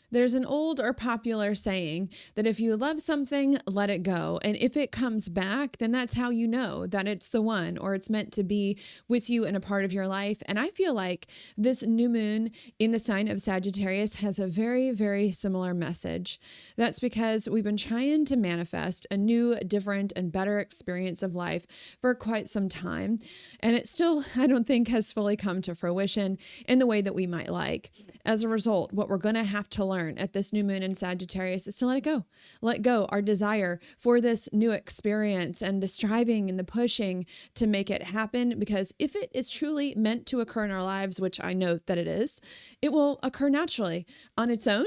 There's an old or popular saying that if you love something, let it go. And if it comes back, then that's how you know that it's the one or it's meant to be with you and a part of your life. And I feel like this new moon in the sign of Sagittarius has a very, very similar message. That's because we've been trying to manifest a new, different, and better experience of life for quite some time. And it still, I don't think, has fully come to fruition in the way that we might like. As a result, what we're going to have to learn at this new moon in Sagittarius is to let it go. Let go our desire for this new experience and the striving and the pushing to make it happen. Because if it is truly meant to occur in our lives, which I know that it is, it will occur naturally on its own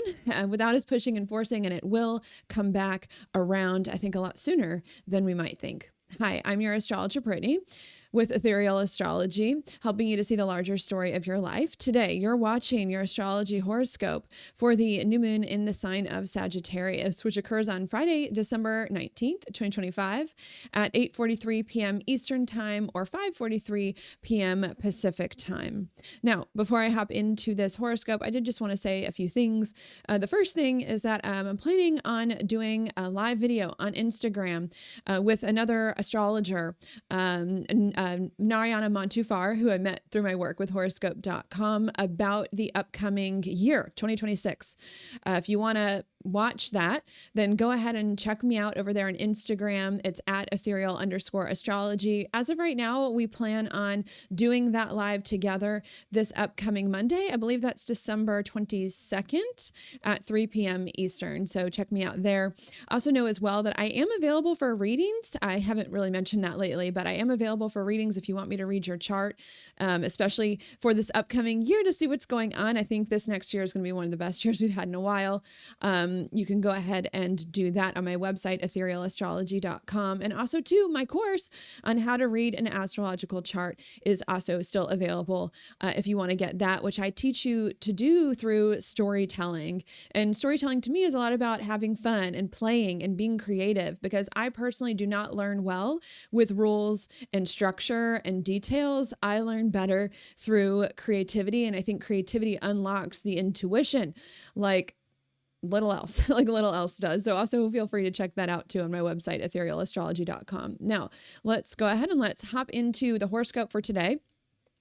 without us pushing and forcing, and it will come back around, I think, a lot sooner than we might think. Hi, I'm your astrologer, Brittany, with Ethereal Astrology, helping you to see the larger story of your life. Today, you're watching your astrology horoscope for the new moon in the sign of Sagittarius, which occurs on Friday, December 19th, 2025 at 8:43 p.m. Eastern Time or 5:43 p.m. Pacific Time. Now, before I hop into this horoscope, I did just want to say a few things. The first thing is that I'm planning on doing a live video on Instagram with another astrologer, Narayana Montufar, who I met through my work with horoscope.com, about the upcoming year, 2026. If you want to watch that, then go ahead and check me out over there on Instagram. It's at ethereal_astrology. As of right now, we plan on doing that live together this upcoming Monday. I believe that's December 22nd at 3 p.m. Eastern. So check me out there. Also know as well that I am available for readings. I haven't really mentioned that lately, but I am available for readings if you want me to read your chart, especially for this upcoming year to see what's going on. I think this next year is going to be one of the best years we've had in a while. You can go ahead and do that on my website, etherealastrology.com. And also, too, my course on how to read an astrological chart is also still available if you want to get that, which I teach you to do through storytelling. And storytelling to me is a lot about having fun and playing and being creative, because I personally do not learn well with rules and structure and details. I learn better through creativity. And I think creativity unlocks the intuition like little else does. So also feel free to check that out too on my website, etherealastrology.com. Now, let's go ahead and let's hop into the horoscope for today,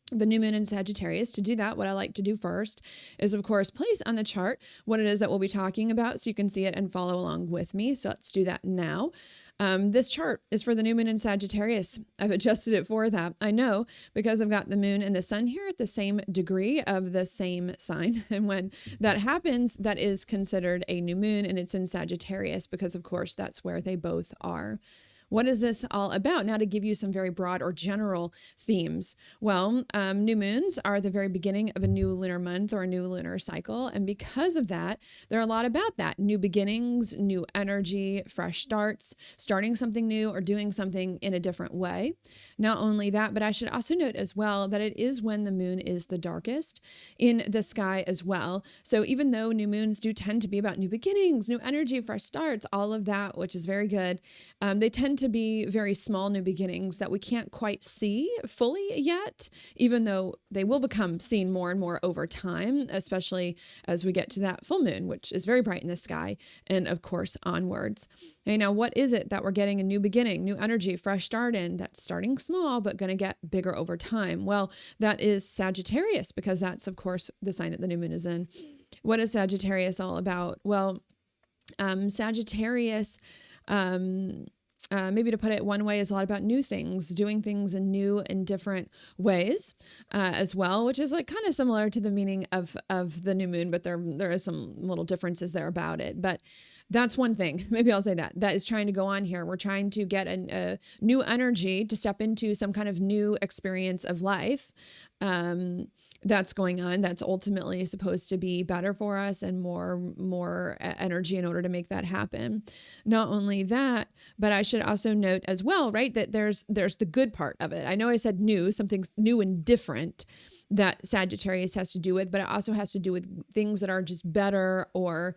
the new moon in Sagittarius. To do that, what I like to do first is, of course, place on the chart what it is that we'll be talking about so you can see it and follow along with me. So let's do that now. This chart is for the new moon in Sagittarius. I've adjusted it for that. I know, because I've got the moon and the sun here at the same degree of the same sign. And when that happens, that is considered a new moon, and it's in Sagittarius because, of course, that's where they both are. What is this all about? Now, to give you some very broad or general themes. Well, new moons are the very beginning of a new lunar month or a new lunar cycle. And because of that, there are a lot about that. New beginnings, new energy, fresh starts, starting something new or doing something in a different way. Not only that, but I should also note as well that it is when the moon is the darkest in the sky as well. So even though new moons do tend to be about new beginnings, new energy, fresh starts, all of that, which is very good, they tend to be very small new beginnings that we can't quite see fully yet, even though they will become seen more and more over time, especially as we get to that full moon, which is very bright in the sky, and of course onwards. Hey, now what is it that we're getting a new beginning, new energy, fresh start in, that's starting small but going to get bigger over time? Well, that is Sagittarius, because that's, of course, the sign that the new moon is in. What is Sagittarius all about? Well, Sagittarius, maybe to put it one way, is a lot about new things, doing things in new and different ways as well, which is like kind of similar to the meaning of the new moon, but there is some little differences there about it. But that's one thing. Maybe I'll say that is trying to go on here. We're trying to get a new energy to step into some kind of new experience of life that's going on. That's ultimately supposed to be better for us and more energy in order to make that happen. Not only that, but I should also note as well, right, that there's the good part of it. I know I said new, something's new and different that Sagittarius has to do with, but it also has to do with things that are just better, or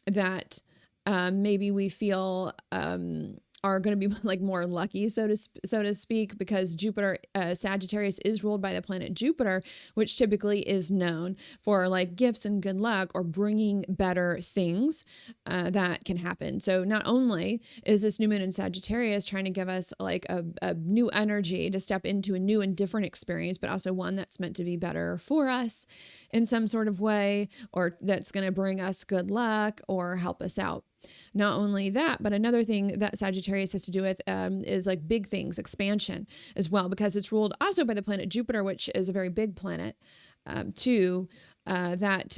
that maybe we feel are going to be like more lucky, so to speak, because Jupiter, Sagittarius is ruled by the planet Jupiter, which typically is known for like gifts and good luck or bringing better things that can happen. So not only is this new moon in Sagittarius trying to give us like a new energy to step into a new and different experience, but also one that's meant to be better for us in some sort of way, or that's going to bring us good luck or help us out. Not only that, but another thing that Sagittarius has to do with is like big things, expansion as well, because it's ruled also by the planet Jupiter, which is a very big planet too, that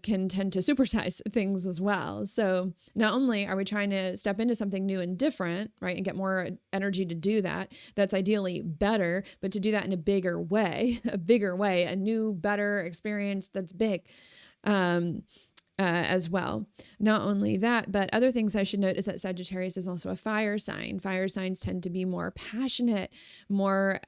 can tend to supersize things as well. So not only are we trying to step into something new and different, right, and get more energy to do that, that's ideally better, but to do that in a bigger way, a new, better experience that's big. As well. Not only that, but other things I should note is that Sagittarius is also a fire sign. Fire signs tend to be more passionate, more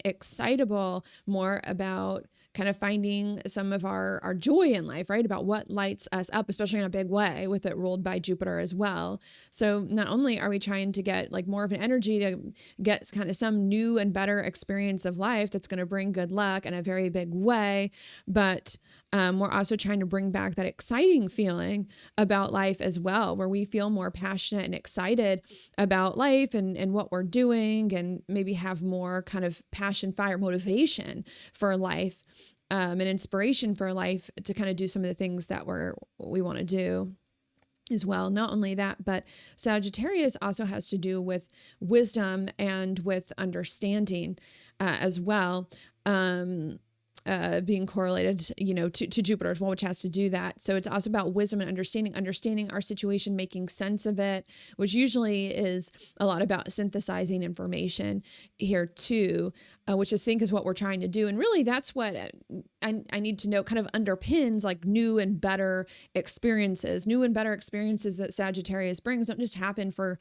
excitable, more about kind of finding some of our joy in life, right? About what lights us up, especially in a big way, with it ruled by Jupiter as well. So not only are we trying to get like more of an energy to get kind of some new and better experience of life that's going to bring good luck in a very big way, but we're also trying to bring back that exciting feeling about life as well, where we feel more passionate and excited about life and what we're doing, and maybe have more kind of passion, fire, motivation for life, and inspiration for life to kind of do some of the things that we want to do as well. Not only that, but Sagittarius also has to do with wisdom and with understanding as well. Being correlated, to Jupiter as well, which has to do that. So it's also about wisdom and understanding our situation, making sense of it, which usually is a lot about synthesizing information here too, which I think is what we're trying to do. And really that's what I need to know kind of underpins like new and better experiences. New and better experiences that Sagittarius brings don't just happen for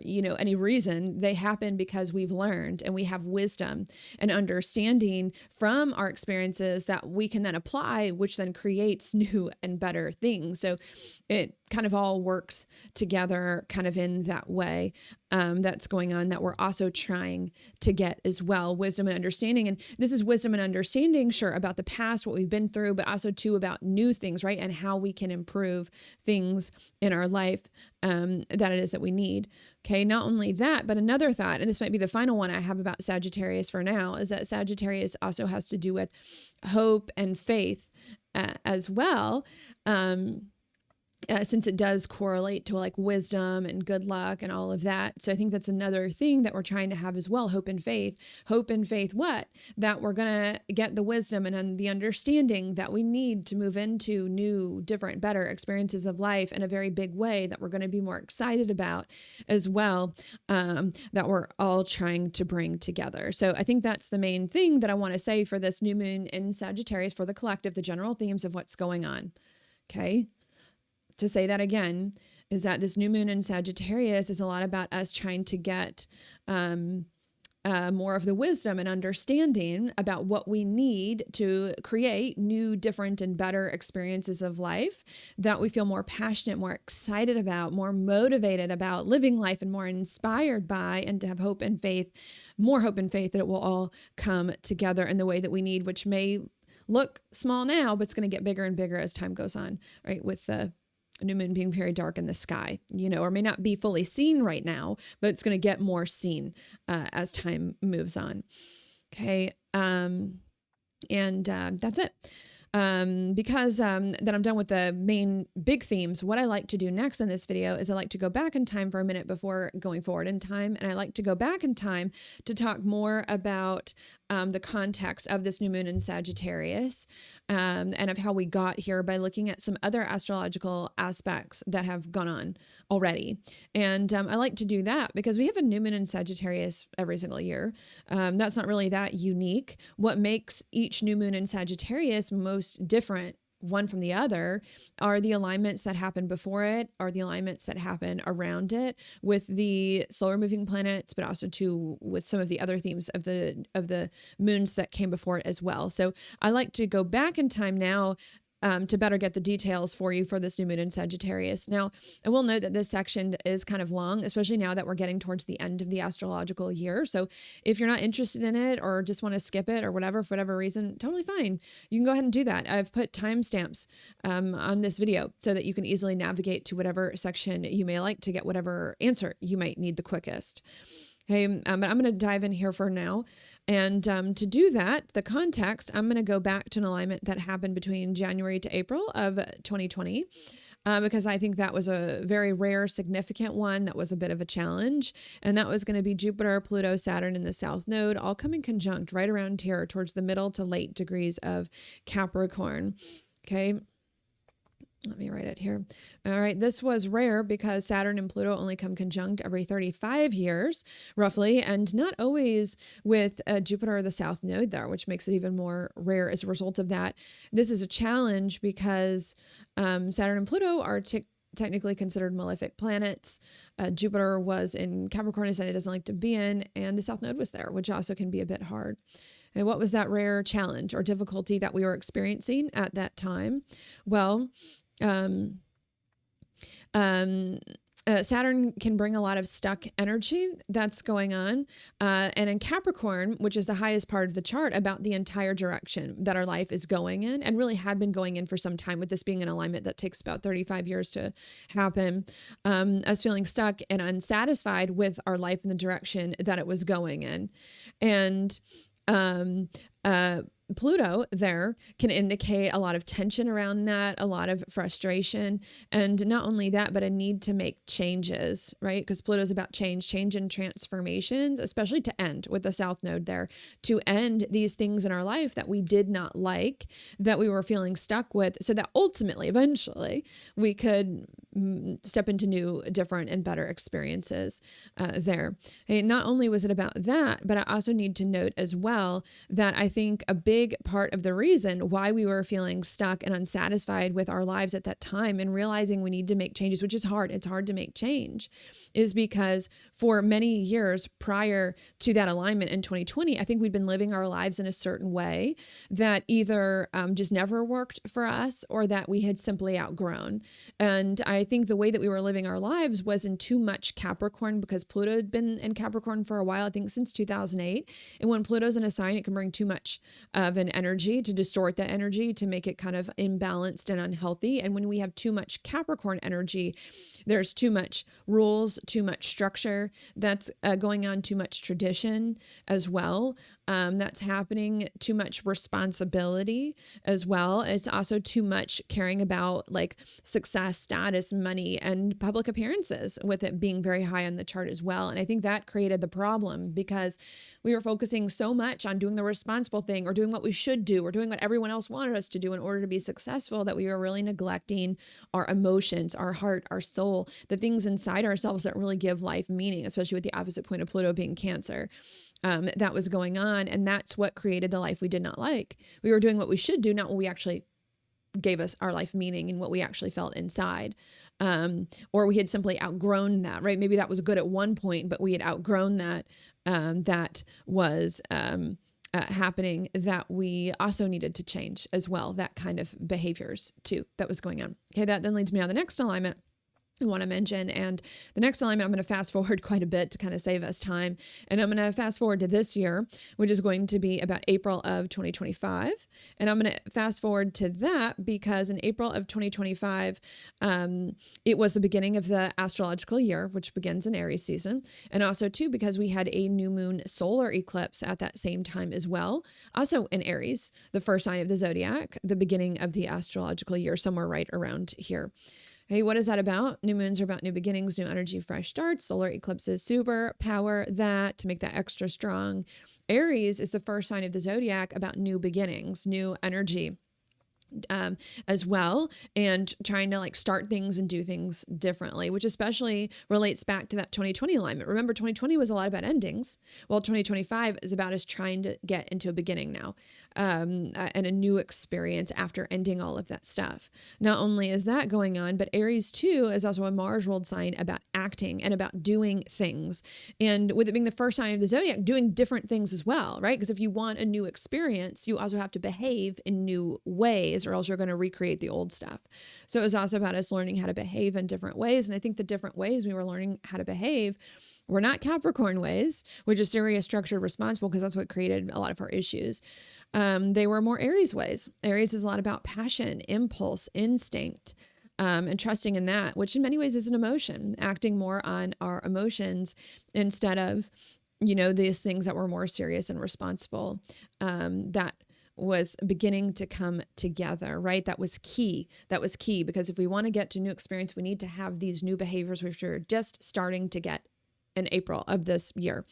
any reason. They happen because we've learned and we have wisdom and understanding from our experiences that we can then apply, which then creates new and better things. So it kind of all works together kind of in that way that's going on, that we're also trying to get as well. Wisdom and understanding. And this is wisdom and understanding, sure, about the past, what we've been through, but also too about new things, right? And how we can improve things in our life that it is that we need. Okay. Not only that, but another thought, and this might be the final one I have about Sagittarius for now, is that Sagittarius also has to do with hope and faith as well. Since it does correlate to like wisdom and good luck and all of that. So I think that's another thing that we're trying to have as well, hope and faith. Hope and faith what? That we're going to get the wisdom and the understanding that we need to move into new, different, better experiences of life in a very big way that we're going to be more excited about as well, that we're all trying to bring together. So I think that's the main thing that I want to say for this new moon in Sagittarius, for the collective, the general themes of what's going on. Okay. To say that again, is that this new moon in Sagittarius is a lot about us trying to get more of the wisdom and understanding about what we need to create new, different, and better experiences of life that we feel more passionate, more excited about, more motivated about living life, and more inspired by, and to have hope and faith, more hope and faith that it will all come together in the way that we need, which may look small now, but it's going to get bigger and bigger as time goes on, right? With the new moon being very dark in the sky, or may not be fully seen right now, but it's going to get more seen as time moves on. Okay. And that's it. Because that I'm done with the main big themes, what I like to do next in this video is I like to go back in time for a minute before going forward in time. And I like to go back in time to talk more about the context of this new moon in Sagittarius, and of how we got here by looking at some other astrological aspects that have gone on already. And I like to do that because we have a new moon in Sagittarius every single year. That's not really that unique. What makes each new moon in Sagittarius most different one from the other are the alignments that happen before it, or the alignments that happen around it with the slower moving planets, but also too with some of the other themes of the moons that came before it as well. So I like to go back in time now to better get the details for you for this new moon in Sagittarius. Now, I will note that this section is kind of long, especially now that we're getting towards the end of the astrological year. So if you're not interested in it or just want to skip it or whatever, for whatever reason, totally fine. You can go ahead and do that. I've put timestamps on this video so that you can easily navigate to whatever section you may like to get whatever answer you might need the quickest. Okay, but I'm going to dive in here for now. And to do that, the context, I'm going to go back to an alignment that happened between January to April of 2020, because I think that was a very rare, significant one that was a bit of a challenge. And that was going to be Jupiter, Pluto, Saturn in the South Node, all coming conjunct right around here towards the middle to late degrees of Capricorn. Okay. Let me write it here. All right. This was rare because Saturn and Pluto only come conjunct every 35 years, roughly, and not always with Jupiter or the South Node there, which makes it even more rare as a result of that. This is a challenge because Saturn and Pluto are technically considered malefic planets. Jupiter was in Capricorn, a sign it doesn't like to be in, and the South Node was there, which also can be a bit hard. And what was that rare challenge or difficulty that we were experiencing at that time? Well, Saturn can bring a lot of stuck energy that's going on. And in Capricorn, which is the highest part of the chart, about the entire direction that our life is going in and really had been going in for some time, with this being an alignment that takes about 35 years to happen, us feeling stuck and unsatisfied with our life in the direction that it was going in. And Pluto there can indicate a lot of tension around that, a lot of frustration, and not only that, but a need to make changes, right? Because Pluto's about change and transformations, especially to end with the South Node there, to end these things in our life that we did not like, that we were feeling stuck with, so that ultimately, eventually, we could step into new, different, and better experiences there. And not only was it about that, but I also need to note as well that I think a big part of the reason why we were feeling stuck and unsatisfied with our lives at that time and realizing we need to make changes, which is hard, it's hard to make change, is because for many years prior to that alignment in 2020, I think we'd been living our lives in a certain way that either just never worked for us or that we had simply outgrown. And I think the way that we were living our lives was in too much Capricorn, because Pluto had been in Capricorn for a while, I think since 2008. And when Pluto's in a sign, it can bring too much of an energy, to distort that energy, to make it kind of imbalanced and unhealthy. And when we have too much Capricorn energy, there's too much rules, too much structure that's going on, too much tradition as well. That's happening, too much responsibility as well. It's also too much caring about like success, status, money, and public appearances, with it being very high on the chart as well. And I think that created the problem, because we were focusing so much on doing the responsible thing or doing what we should do or doing what everyone else wanted us to do in order to be successful, that we were really neglecting our emotions, our heart, our soul, the things inside ourselves that really give life meaning, especially with the opposite point of Pluto being Cancer. That was going on. And that's what created the life we did not like. We were doing what we should do, not what we actually gave us our life meaning and what we actually felt inside. Or we had simply outgrown that, right? Maybe that was good at one point, but we had outgrown that. That was happening, that we also needed to change as well. That kind of behaviors too, that was going on. Okay, that then leads me on the next alignment I want to mention. And the next alignment, I'm going to fast forward quite a bit to kind of save us time. And I'm going to fast forward to this year, which is going to be about April of 2025. And I'm going to fast forward to that because in April of 2025, it was the beginning of the astrological year, which begins in Aries season. And also too, because we had a new moon solar eclipse at that same time as well. Also in Aries, the first sign of the zodiac, the beginning of the astrological year, somewhere right around here. Hey, what is that about? New moons are about new beginnings, new energy, fresh starts. Solar eclipses super power that to make that extra strong. Aries is the first sign of the zodiac about new beginnings, new energy. As well, and trying to like start things and do things differently, which especially relates back to that 2020 alignment. Remember, 2020 was a lot about endings, while 2025 is about us trying to get into a beginning now, and a new experience after ending all of that stuff. Not only is that going on, but Aries too is also a Mars ruled sign about acting and about doing things. And with it being the first sign of the zodiac, doing different things as well, right? Because if you want a new experience, you also have to behave in new ways ways, or else you're going to recreate the old stuff. So it was also about us learning how to behave in different ways. And I think the different ways we were learning how to behave were not Capricorn ways, which is serious, structured, responsible, because that's what created a lot of our issues. They were more Aries ways. Aries is a lot about passion, impulse, instinct, and trusting in that, which in many ways is an emotion, acting more on our emotions instead of, these things that were more serious and responsible. That was beginning to come together, right? That was key. Because if we want to get to new experience, we need to have these new behaviors, which we're just starting to get in April of this year.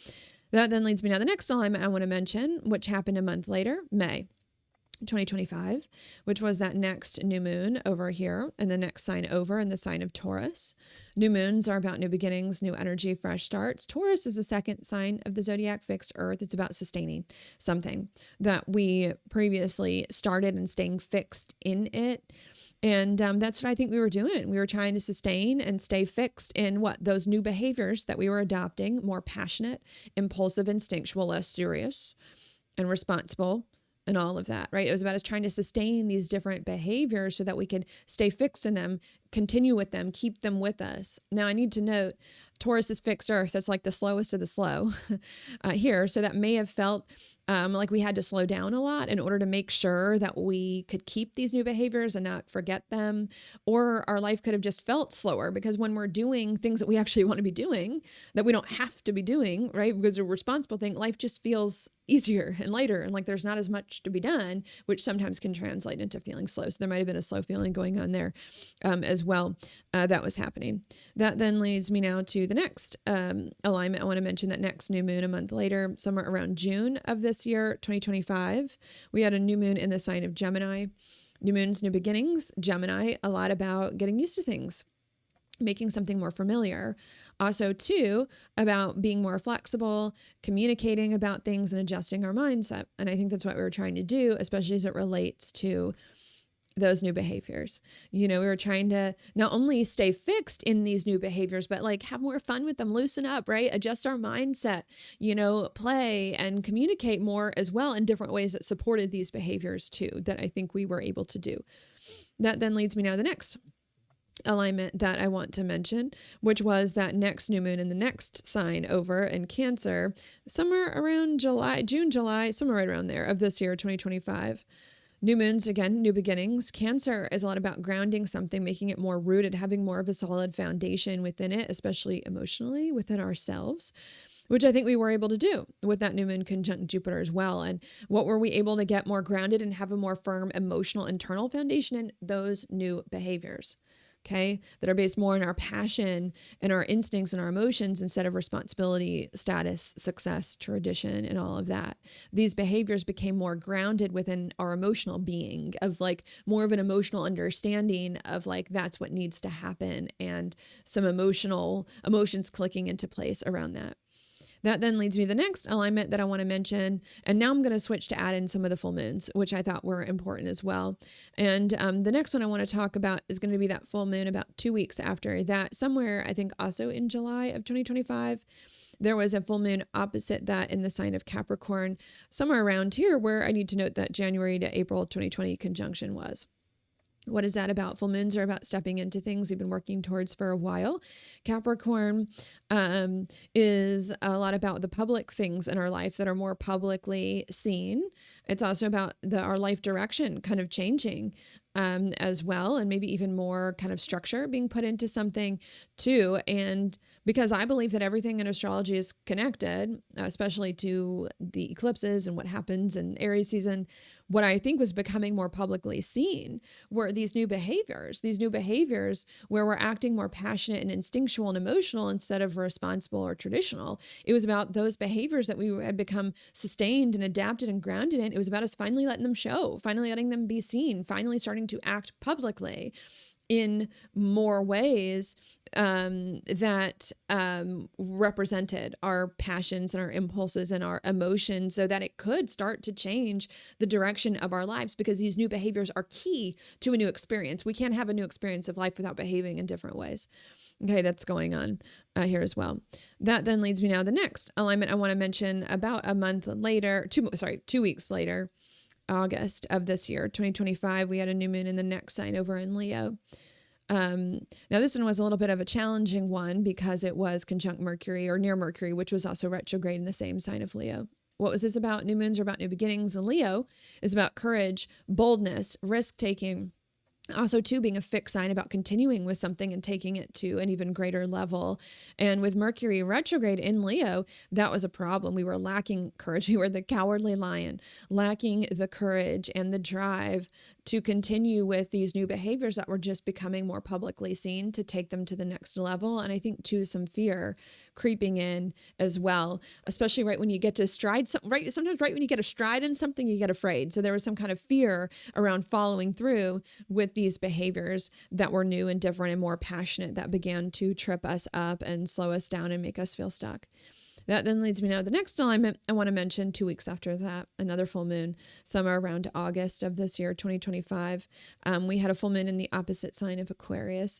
That then leads me now to the next alignment I want to mention, which happened a month later, May 2025, which was that next new moon over here and the next sign over in the sign of Taurus. New moons are about new beginnings, new energy, fresh starts. Taurus is the second sign of the zodiac, fixed earth. It's about sustaining something that we previously started and staying fixed in it. And that's what I think we were doing. We were trying to sustain and stay fixed in those new behaviors that we were adopting, more passionate, impulsive, instinctual, less serious and responsible, and all of that, right? It was about us trying to sustain these different behaviors so that we could stay fixed in them, continue with them, keep them with us. Now, I need to note, Taurus is fixed earth. That's like the slowest of the slow here. So that may have felt like we had to slow down a lot in order to make sure that we could keep these new behaviors and not forget them. Or our life could have just felt slower, because when we're doing things that we actually want to be doing, that we don't have to be doing, right? Because a responsible thing, life just feels easier and lighter, and like there's not as much to be done, which sometimes can translate into feeling slow. So there might have been a slow feeling going on there as well. That was happening. That then leads me now to the next alignment. I want to mention that next new moon a month later, somewhere around June of this year, 2025, we had a new moon in the sign of Gemini. New moons, new beginnings. Gemini, a lot about getting used to things, making something more familiar. Also, too, about being more flexible, communicating about things and adjusting our mindset. And I think that's what we were trying to do, especially as it relates to those new behaviors. We were trying to not only stay fixed in these new behaviors, but like have more fun with them, loosen up, right? Adjust our mindset, play and communicate more as well in different ways that supported these behaviors too, that I think we were able to do. That then leads me now to the next alignment that I want to mention, which was that next new moon in the next sign over in Cancer, somewhere around June, July, somewhere right around there of this year, 2025. New moons, again, new beginnings. Cancer is a lot about grounding something, making it more rooted, having more of a solid foundation within it, especially emotionally within ourselves, which I think we were able to do with that new moon conjunct Jupiter as well. And what were we able to get more grounded and have a more firm emotional internal foundation in? Those new behaviors. Okay, that are based more on our passion and our instincts and our emotions instead of responsibility, status, success, tradition, and all of that. These behaviors became more grounded within our emotional being, of like more of an emotional understanding of like that's what needs to happen, and some emotions clicking into place around that. That then leads me to the next alignment that I want to mention. And now I'm going to switch to add in some of the full moons, which I thought were important as well. And the next one I want to talk about is going to be that full moon about 2 weeks after that, somewhere, I think also in July of 2025. There was a full moon opposite that in the sign of Capricorn, somewhere around here, where I need to note that January to April 2020 conjunction was. What is that about? Full moons are about stepping into things we've been working towards for a while. Capricorn is a lot about the public things in our life that are more publicly seen. It's also about our life direction kind of changing as well, and maybe even more kind of structure being put into something too. And because I believe that everything in astrology is connected, especially to the eclipses and what happens in Aries season, what I think was becoming more publicly seen were these new behaviors where we're acting more passionate and instinctual and emotional instead of responsible or traditional. It was about those behaviors that we had become sustained and adapted and grounded in. It was about us finally letting them show, finally letting them be seen, finally starting to act publicly in more ways that represented our passions and our impulses and our emotions, so that it could start to change the direction of our lives, because these new behaviors are key to a new experience. We can't have a new experience of life without behaving in different ways. Okay, that's going on here as well. That then leads me now to the next alignment I want to mention about a month later, 2 weeks later. August of this year, 2025, we had a new moon in the next sign over in Leo. Now this one was a little bit of a challenging one because it was conjunct Mercury or near Mercury, which was also retrograde in the same sign of Leo. What was this about? New moons are about new beginnings, and Leo is about courage, boldness, risk taking. Also, too, being a fixed sign about continuing with something and taking it to an even greater level. And with Mercury retrograde in Leo, that was a problem. We were lacking courage. We were the cowardly lion, lacking the courage and the drive to continue with these new behaviors that were just becoming more publicly seen, to take them to the next level. And I think, too, some fear creeping in as well, especially right when you get to stride, right? Sometimes right when you get a stride in something, you get afraid. So there was some kind of fear around following through with these behaviors that were new and different and more passionate, that began to trip us up and slow us down and make us feel stuck. That then leads me now to the next alignment I want to mention. 2 weeks after that, another full moon, somewhere around August of this year, 2025. We had a full moon in the opposite sign of Aquarius.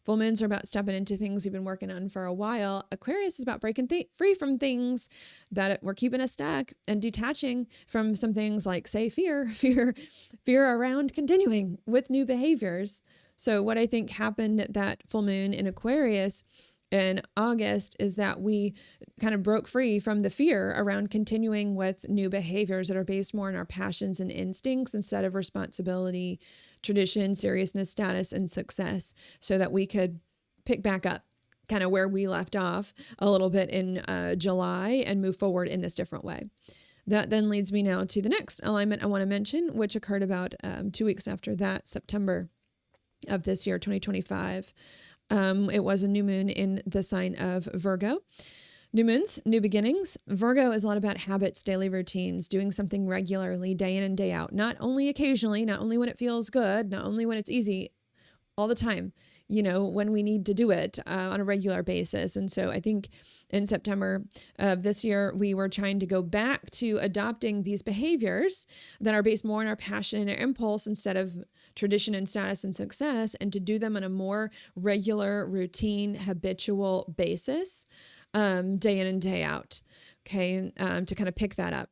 Full moons are about stepping into things you've been working on for a while. Aquarius is about breaking free from things that were keeping us stuck and detaching from some things like, say, fear around continuing with new behaviors. So what I think happened at that full moon in Aquarius in August is that we kind of broke free from the fear around continuing with new behaviors that are based more on our passions and instincts instead of responsibility, tradition, seriousness, status, and success, so that we could pick back up kind of where we left off a little bit in July and move forward in this different way. That then leads me now to the next alignment I want to mention, which occurred about 2 weeks after that, September of this year, 2025. It was a new moon in the sign of Virgo. New moons, new beginnings. Virgo is a lot about habits, daily routines, doing something regularly, day in and day out, not only occasionally, not only when it feels good, not only when it's easy, all the time, when we need to do it on a regular basis. And so I think in September of this year, we were trying to go back to adopting these behaviors that are based more on our passion and our impulse instead of tradition and status and success, and to do them on a more regular, routine, habitual basis, day in and day out. Okay. To kind of pick that up.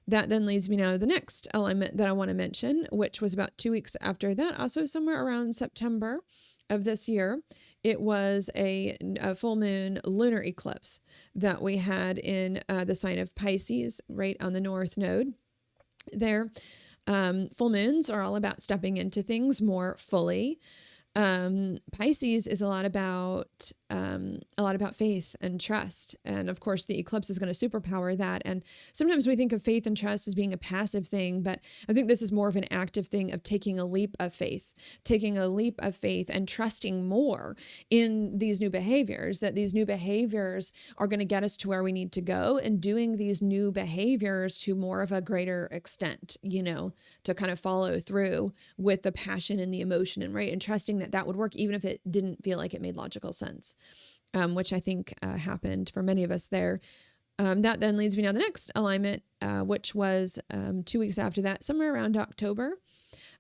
That then leads me now to the next alignment that I want to mention, which was about 2 weeks after that, also somewhere around September of this year. It was a full moon lunar eclipse that we had in the sign of Pisces, right on the north node there. Full moons are all about stepping into things more fully. Pisces is a lot about faith and trust. And of course, the eclipse is going to superpower that. And sometimes we think of faith and trust as being a passive thing, but I think this is more of an active thing of taking a leap of faith and trusting more in these new behaviors, that these new behaviors are going to get us to where we need to go, and doing these new behaviors to more of a greater extent, to kind of follow through with the passion and the emotion and trusting that would work, even if it didn't feel like it made logical sense, which I think happened for many of us there. That then leads me now to the next alignment, which was 2 weeks after that, somewhere around October.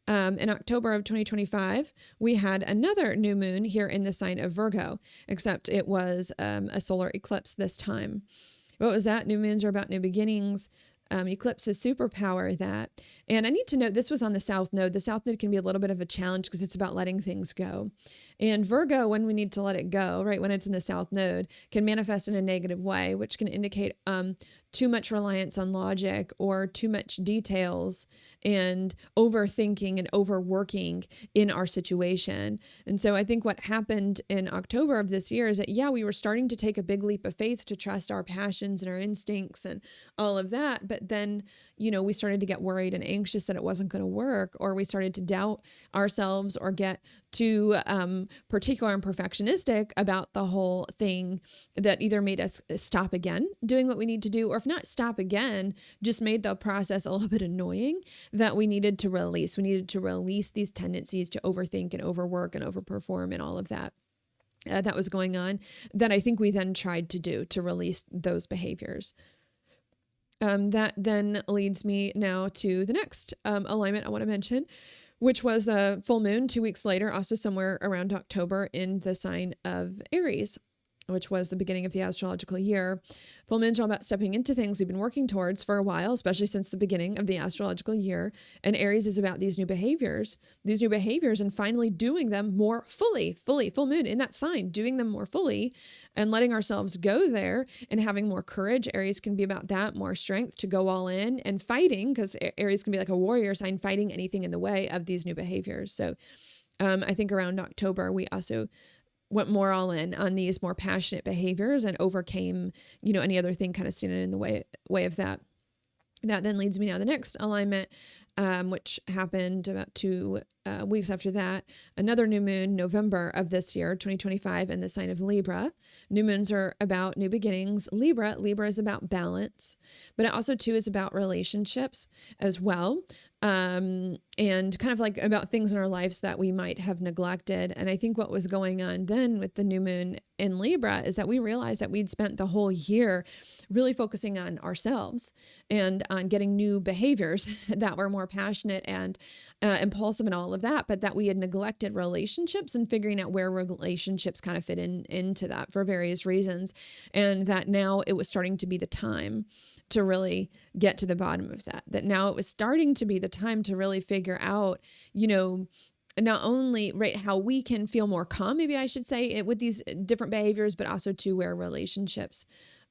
In October of 2025, we had another new moon here in the sign of Virgo, except it was a solar eclipse this time. What was that? New moons are about new beginnings. Eclipses superpower that. And I need to note this was on the South Node. The South Node can be a little bit of a challenge because it's about letting things go. And Virgo, when we need to let it go, right, when it's in the South Node, can manifest in a negative way, which can indicate too much reliance on logic or too much details and overthinking and overworking in our situation. And so I think what happened in October of this year is that, we were starting to take a big leap of faith to trust our passions and our instincts and all of that. But then, we started to get worried and anxious that it wasn't going to work, or we started to doubt ourselves or get too particular and perfectionistic about the whole thing, that either made us stop again doing what we need to do, or if not stop again, just made the process a little bit annoying, that we needed to release. We needed to release these tendencies to overthink and overwork and overperform and all of that. That was going on, that I think we then tried to do to release those behaviors. That then leads me now to the next alignment I want to mention, which was a full moon 2 weeks later, also somewhere around October in the sign of Aries. which was the beginning of the astrological year. Full moons are all about stepping into things we've been working towards for a while, especially since the beginning of the astrological year. And Aries is about these new behaviors and finally doing them more fully, full moon in that sign, doing them more fully and letting ourselves go there and having more courage. Aries can be about that, more strength to go all in and fighting, because Aries can be like a warrior sign, fighting anything in the way of these new behaviors. So I think around October, we also went more all in on these more passionate behaviors and overcame, any other thing kind of standing in the way of that. That then leads me now to the next alignment, which happened about 2 weeks after that. Another new moon, November of this year, 2025, in the sign of Libra. New moons are about new beginnings. Libra is about balance, but it also too is about relationships as well. And kind of like about things in our lives that we might have neglected. And I think what was going on then with the new moon in Libra is that we realized that we'd spent the whole year really focusing on ourselves and on getting new behaviors that were more passionate and impulsive and all of that, but that we had neglected relationships and figuring out where relationships kind of fit into that for various reasons. And that now it was starting to be the time to really get to the bottom of that. That now it was starting to be the time to really figure out, not only how we can feel more calm, maybe I should say, with these different behaviors, but also to where relationships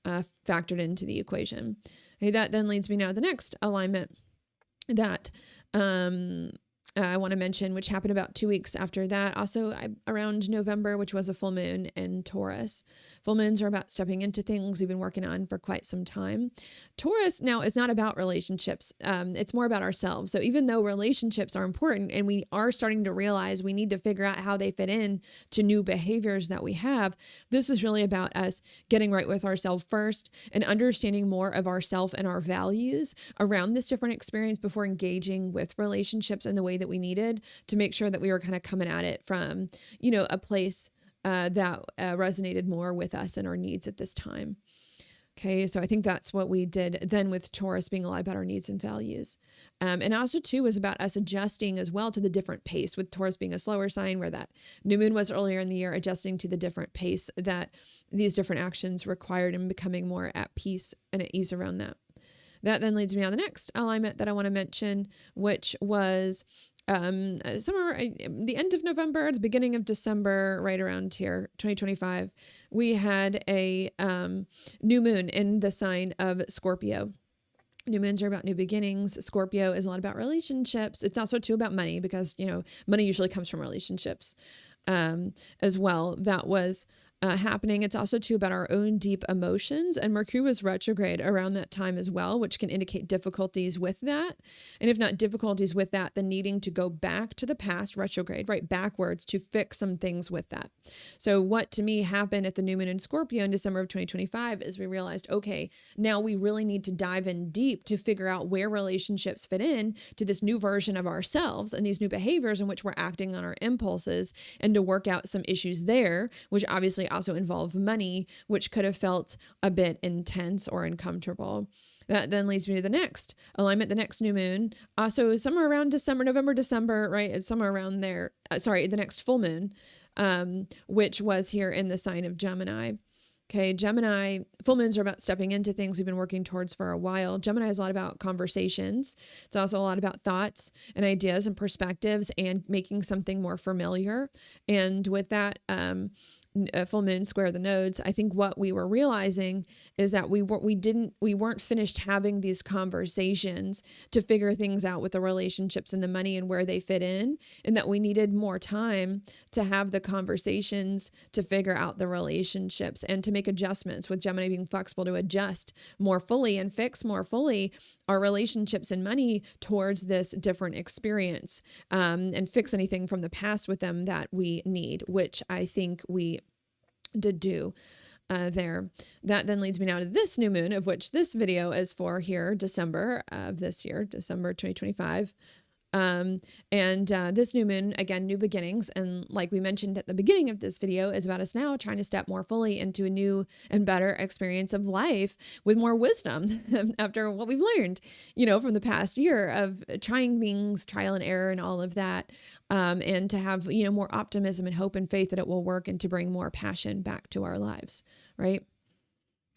factored into the equation. Okay, that then leads me now to the next alignment that I want to mention, which happened about 2 weeks after that. Also around November, which was a full moon in Taurus. Full moons are about stepping into things we've been working on for quite some time. Taurus now is not about relationships. It's more about ourselves. So even though relationships are important and we are starting to realize we need to figure out how they fit in to new behaviors that we have, this is really about us getting right with ourselves first and understanding more of ourself and our values around this different experience before engaging with relationships in the way that we needed, to make sure that we were kind of coming at it from, a place that resonated more with us and our needs at this time. Okay, so I think that's what we did then with Taurus being a lot about our needs and values. And also too was about us adjusting as well to the different pace, with Taurus being a slower sign where that new moon was earlier in the year, adjusting to the different pace that these different actions required and becoming more at peace and at ease around that. That then leads me on the next alignment that I want to mention, which was somewhere the end of November, the beginning of December, right around here, 2025, we had a new moon in the sign of Scorpio. New moons are about new beginnings. Scorpio is a lot about relationships. It's also too about money, because, money usually comes from relationships as well. That was happening. It's also too about our own deep emotions, and Mercury was retrograde around that time as well, which can indicate difficulties with that. And if not difficulties with that, then needing to go back to the past, retrograde, right, backwards, to fix some things with that. So what to me happened at the new moon in Scorpio in December of 2025 is we realized, okay, now we really need to dive in deep to figure out where relationships fit in to this new version of ourselves and these new behaviors in which we're acting on our impulses, and to work out some issues there, which obviously also involve money, which could have felt a bit intense or uncomfortable. That then leads me to the next alignment, the next new moon, also somewhere around November, December, right? It's somewhere around there. The next full moon, which was here in the sign of Gemini. Okay, Gemini, full moons are about stepping into things we've been working towards for a while. Gemini is a lot about conversations. It's also a lot about thoughts and ideas and perspectives and making something more familiar. And with that, full moon square the nodes, I think what we were realizing is that we weren't finished having these conversations to figure things out with the relationships and the money and where they fit in, and that we needed more time to have the conversations to figure out the relationships and to make adjustments, with Gemini being flexible to adjust more fully and fix more fully our relationships and money towards this different experience, and fix anything from the past with them that we need, which I think we did do there. That then leads me now to this new moon, of which this video is for here, December of this year, December 2025. This new moon, again, new beginnings. And like we mentioned at the beginning of this video, is about us now trying to step more fully into a new and better experience of life with more wisdom after what we've learned, from the past year of trying things, trial and error and all of that. And to have, more optimism and hope and faith that it will work and to bring more passion back to our lives, right?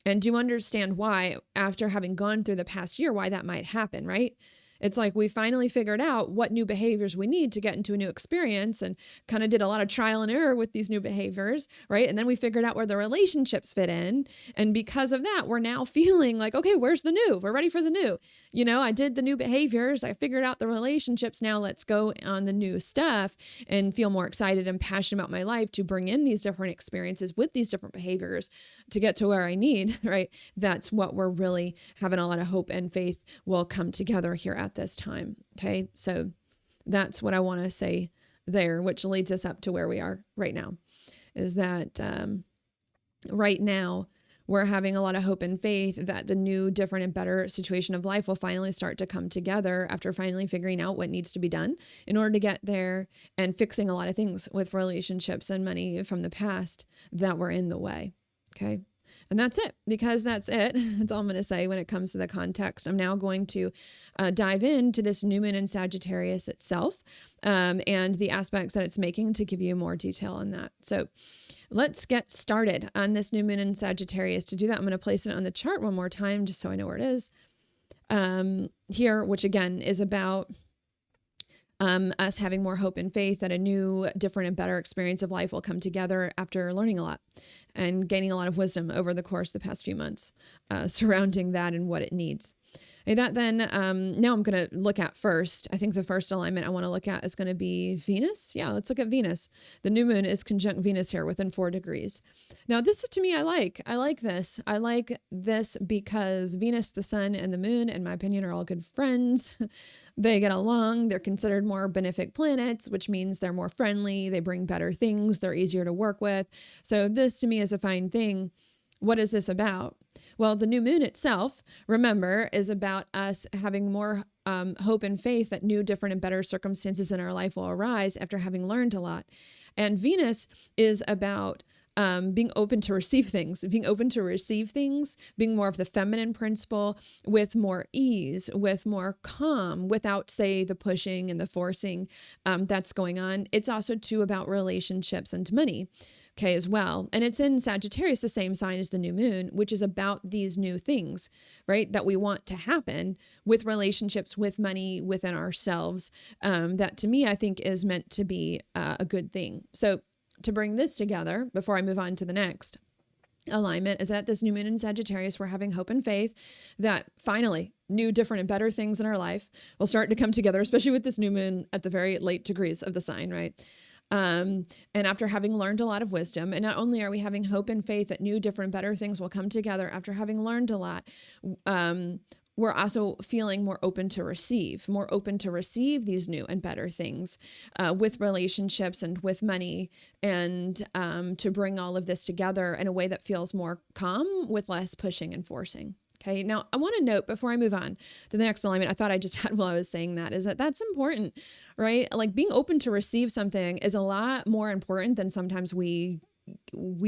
And do you understand why, after having gone through the past year, why that might happen, right? It's like we finally figured out what new behaviors we need to get into a new experience and kind of did a lot of trial and error with these new behaviors, right? And then we figured out where the relationships fit in. And because of that, we're now feeling like, okay, where's the new? We're ready for the new. I did the new behaviors. I figured out the relationships. Now let's go on the new stuff and feel more excited and passionate about my life to bring in these different experiences with these different behaviors to get to where I need, right? That's what we're really having a lot of hope and faith will come together here at this time. Okay. So that's what I want to say there, which leads us up to where we are right now, is that right now we're having a lot of hope and faith that the new, different, and better situation of life will finally start to come together after finally figuring out what needs to be done in order to get there and fixing a lot of things with relationships and money from the past that were in the way. Okay. And that's it, because that's it. That's all I'm going to say when it comes to the context. I'm now going to dive into this new moon in Sagittarius itself and the aspects that it's making to give you more detail on that. So let's get started on this new moon in Sagittarius. To do that, I'm going to place it on the chart one more time just so I know where it is here, which again is about us having more hope and faith that a new, different, and better experience of life will come together after learning a lot and gaining a lot of wisdom over the course of the past few months surrounding that and what it needs. And that then, now I'm going to look at first. I think the first alignment I want to look at is going to be Venus. Yeah, let's look at Venus. The new moon is conjunct Venus here within 4 degrees. Now, this to me, I like this. I like this because Venus, the sun, and the moon, in my opinion, are all good friends. They get along. They're considered more benefic planets, which means they're more friendly. They bring better things. They're easier to work with. So this to me is a fine thing. What is this about? Well, the new moon itself, remember, is about us having more hope and faith that new, different, and better circumstances in our life will arise after having learned a lot. And Venus is about being open to receive things, being more of the feminine principle with more ease, with more calm, without, say, the pushing and the forcing that's going on. It's also too about relationships and money. Okay, as well. And it's in Sagittarius, the same sign as the new moon, which is about these new things, right? That we want to happen with relationships, with money, within ourselves. That to me, I think is meant to be a good thing. So to bring this together, before I move on to the next alignment, is that this new moon in Sagittarius, we're having hope and faith that finally new, different, and better things in our life will start to come together, especially with this new moon at the very late degrees of the sign, right? And after having learned a lot of wisdom, and not only are we having hope and faith that new, different, better things will come together after having learned a lot, we're also feeling more open to receive these new and better things with relationships and with money, and to bring all of this together in a way that feels more calm with less pushing and forcing. Okay. Now I want to note before I move on to the next alignment, I thought I just had while I was saying that, is that that's important, right? Like being open to receive something is a lot more important than sometimes we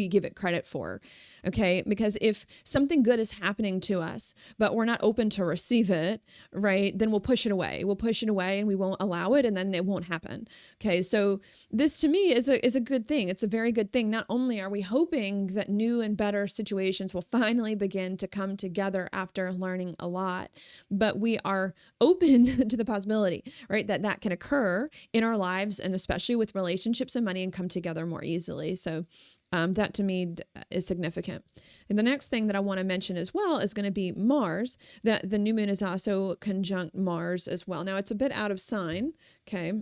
give it credit for. Okay. Because if something good is happening to us, but we're not open to receive it, right, then we'll push it away. And we won't allow it, and then it won't happen. Okay. So this to me is a good thing. It's a very good thing. Not only are we hoping that new and better situations will finally begin to come together after learning a lot, but we are open to the possibility, right, that can occur in our lives, and especially with relationships and money, and come together more easily. So that to me is significant. And the next thing that I want to mention as well is going to be Mars, that the new moon is also conjunct Mars as well. Now it's a bit out of sign, okay,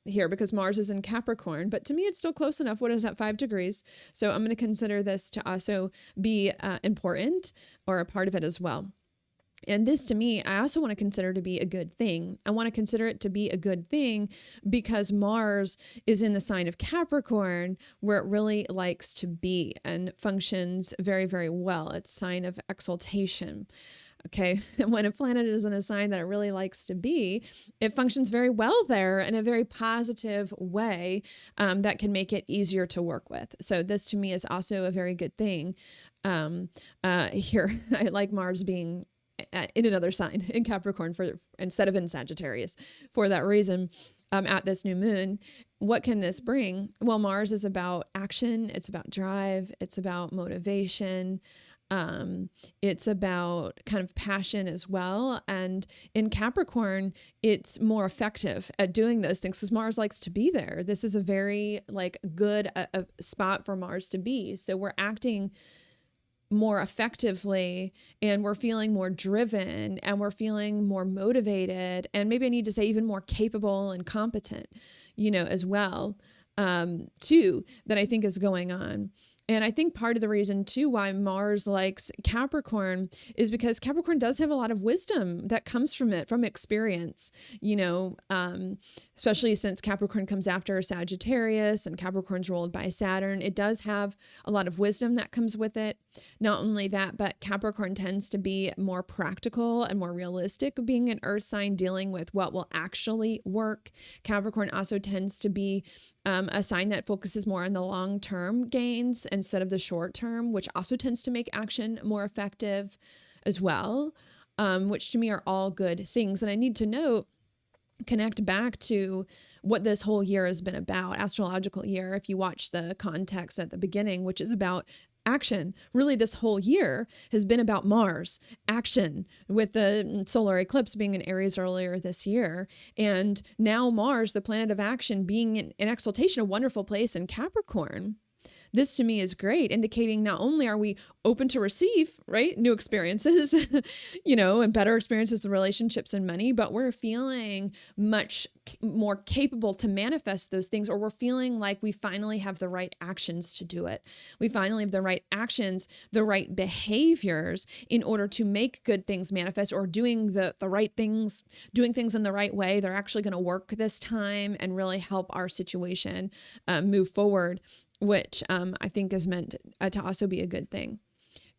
here, because Mars is in Capricorn, but to me it's still close enough. What is that, 5 degrees? So I'm going to consider this to also be important, or a part of it as well. And this to me, I also want to consider to be a good thing. I want to consider it to be a good thing because Mars is in the sign of Capricorn, where it really likes to be and functions very, very well. It's a sign of exaltation. Okay. And when a planet is in a sign that it really likes to be, it functions very well there in a very positive way that can make it easier to work with. So this to me is also a very good thing. Here, I like Mars being in another sign in Capricorn for instead of in Sagittarius for that reason. At this new moon, what can this bring? Well, Mars is about action. It's about drive. It's about motivation. It's about kind of passion as well. And in Capricorn, it's more effective at doing those things because Mars likes to be there. This is a very like good spot for Mars to be. So we're acting more effectively and we're feeling more driven and we're feeling more motivated and maybe I need to say even more capable and competent, as well, too, that I think is going on. And I think part of the reason too why Mars likes Capricorn is because Capricorn does have a lot of wisdom that comes from it, from experience, especially since Capricorn comes after Sagittarius and Capricorn's ruled by Saturn. It does have a lot of wisdom that comes with it. Not only that, but Capricorn tends to be more practical and more realistic, being an earth sign dealing with what will actually work. Capricorn also tends to be a sign that focuses more on the long-term gains instead of the short term, which also tends to make action more effective as well, which to me are all good things. And I need to note, connect back to what this whole year has been about, astrological year, if you watch the context at the beginning, which is about action. Really, this whole year has been about Mars, action, with the solar eclipse being in Aries earlier this year. And now Mars, the planet of action, being in exaltation, a wonderful place in Capricorn. This to me is great, indicating not only are we open to receive, right, new experiences, and better experiences with relationships and money, but we're feeling much more capable to manifest those things, or we're feeling like we finally have the right actions to do it. We finally have the right actions, the right behaviors in order to make good things manifest, or doing the right things, doing things in the right way. They're actually going to work this time and really help our situation move forward, which I think is meant to also be a good thing.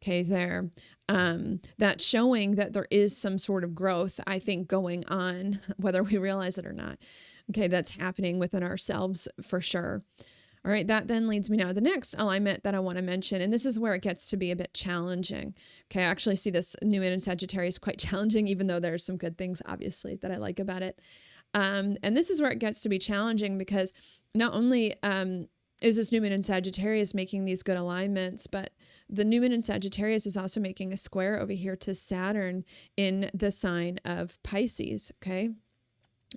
Okay, there. That's showing that there is some sort of growth, I think, going on, whether we realize it or not. Okay, that's happening within ourselves for sure. All right, that then leads me now to the next alignment that I want to mention, and this is where it gets to be a bit challenging. Okay, I actually see this new moon in Sagittarius quite challenging, even though there's some good things, obviously, that I like about it. And this is where it gets to be challenging because not only is this new moon in Sagittarius making these good alignments, but the new moon in Sagittarius is also making a square over here to Saturn in the sign of Pisces, okay?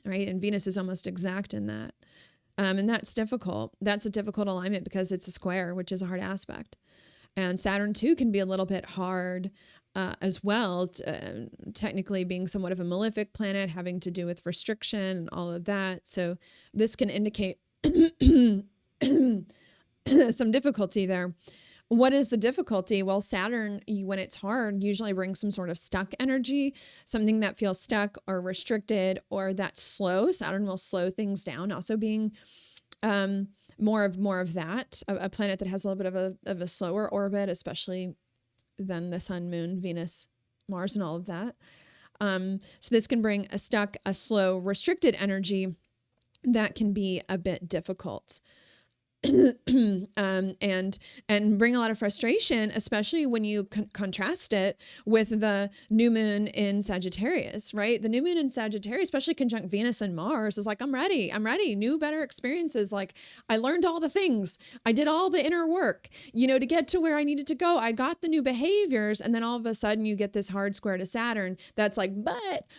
All right, and Venus is almost exact in that. And that's difficult. That's a difficult alignment because it's a square, which is a hard aspect. And Saturn, too, can be a little bit hard as well, technically being somewhat of a malefic planet, having to do with restriction and all of that. So this can indicate some difficulty there. What is the difficulty? Well, Saturn, when it's hard, usually brings some sort of stuck energy, something that feels stuck or restricted or that's slow. Saturn will slow things down. Also being more of that, a planet that has a little bit of a slower orbit, especially than the Sun, Moon, Venus, Mars, and all of that. So this can bring a stuck, a slow, restricted energy that can be a bit difficult. And bring a lot of frustration, especially when you contrast it with the new moon in Sagittarius, right? The new moon in Sagittarius, especially conjunct Venus and Mars, is like, I'm ready, new, better experiences. Like, I learned all the things. I did all the inner work, to get to where I needed to go. I got the new behaviors. And then all of a sudden you get this hard square to Saturn that's like,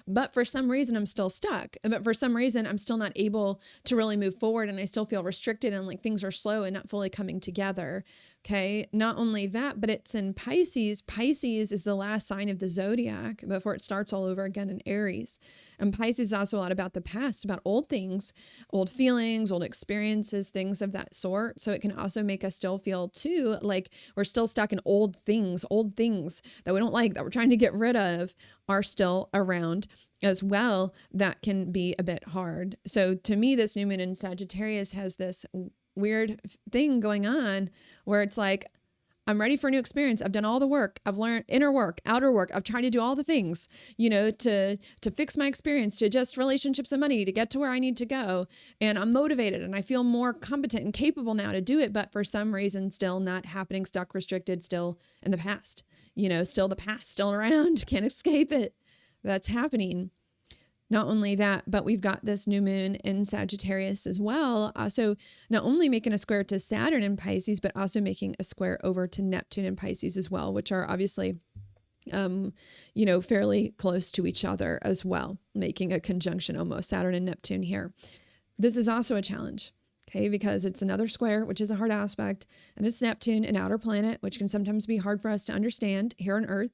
but for some reason I'm still stuck. But for some reason I'm still not able to really move forward, and I still feel restricted, and like things are slow and not fully coming together. Okay. Not only that, but it's in Pisces. Pisces is the last sign of the zodiac before it starts all over again in Aries. And Pisces is also a lot about the past, about old things, old feelings, old experiences, things of that sort. So it can also make us still feel too like we're still stuck in old things that we don't like, that we're trying to get rid of, are still around as well. That can be a bit hard. So to me, this new moon in Sagittarius has this weird thing going on where it's like, I'm ready for a new experience. I've done all the work. I've learned inner work, outer work. I've tried to do all the things, to fix my experience, to adjust relationships and money, to get to where I need to go. And I'm motivated and I feel more competent and capable now to do it. But for some reason, still not happening, stuck, restricted, still in the past, still the past, still around, can't escape it. That's happening. Not only that, but we've got this new moon in Sagittarius as well. Also, not only making a square to Saturn in Pisces, but also making a square over to Neptune in Pisces as well, which are obviously, fairly close to each other as well, making a conjunction almost, Saturn and Neptune here. This is also a challenge, okay, because it's another square, which is a hard aspect, and it's Neptune, an outer planet, which can sometimes be hard for us to understand here on Earth.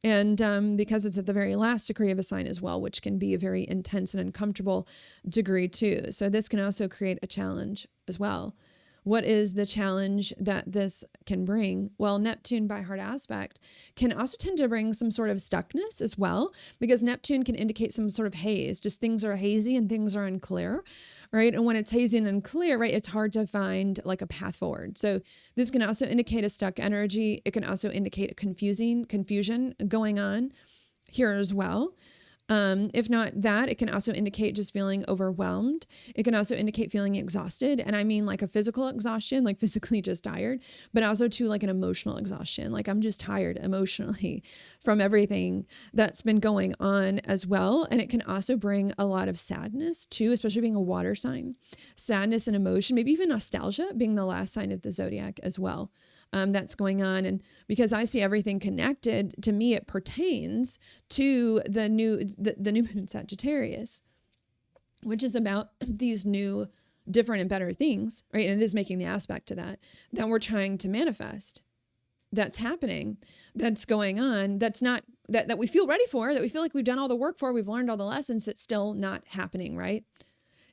And because it's at the very last degree of a sign as well, which can be a very intense and uncomfortable degree too. So this can also create a challenge as well. What is the challenge that this can bring? Well, Neptune by hard aspect can also tend to bring some sort of stuckness as well, because Neptune can indicate some sort of haze, just things are hazy and things are unclear, right? And when it's hazy and unclear, right, it's hard to find like a path forward. So this can also indicate a stuck energy. It can also indicate a confusion going on here as well. If not that, it can also indicate just feeling overwhelmed. It can also indicate feeling exhausted. And I mean like a physical exhaustion, like physically just tired, but also to like an emotional exhaustion. Like I'm just tired emotionally from everything that's been going on as well. And it can also bring a lot of sadness too, especially being a water sign. Sadness and emotion, maybe even nostalgia being the last sign of the zodiac as well. That's going on. And because I see everything connected, to me, it pertains to the new moon in Sagittarius, which is about these new, different and better things, right? And it is making the aspect to that we're trying to manifest. That's happening, that's going on, that's not, that we feel ready for, that we feel like we've done all the work for, we've learned all the lessons, it's still not happening, right?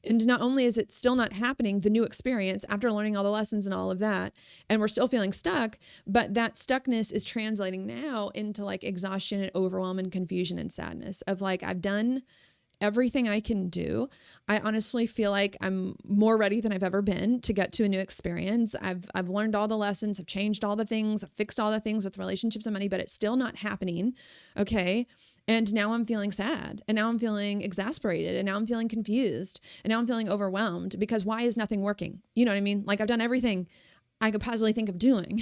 And not only is it still not happening, the new experience after learning all the lessons and all of that, and we're still feeling stuck, but that stuckness is translating now into like exhaustion and overwhelm and confusion and sadness of like, I've done everything I can do. I honestly feel like I'm more ready than I've ever been to get to a new experience. I've learned all the lessons, I've changed all the things, I've fixed all the things with relationships and money, but it's still not happening. Okay. And now I'm feeling sad, and now I'm feeling exasperated, and now I'm feeling confused, and now I'm feeling overwhelmed because why is nothing working? You know what I mean? Like I've done everything I could possibly think of doing,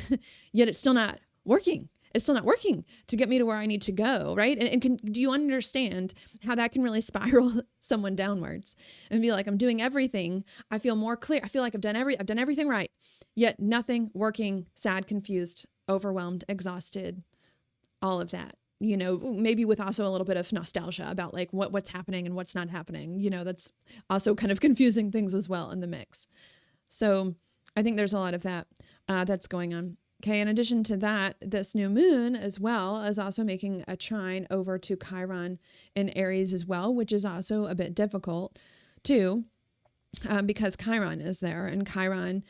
yet it's still not working. It's still not working to get me to where I need to go, right? And do you understand how that can really spiral someone downwards and be like, I'm doing everything. I feel more clear. I feel like I've done everything right, yet nothing working, sad, confused, overwhelmed, exhausted, all of that. Maybe with also a little bit of nostalgia about like what's happening and what's not happening. That's also kind of confusing things as well in the mix. So I think there's a lot of that that's going on. Okay. In addition to that, this new moon as well is also making a trine over to Chiron in Aries as well, which is also a bit difficult too, because Chiron is there, and Chiron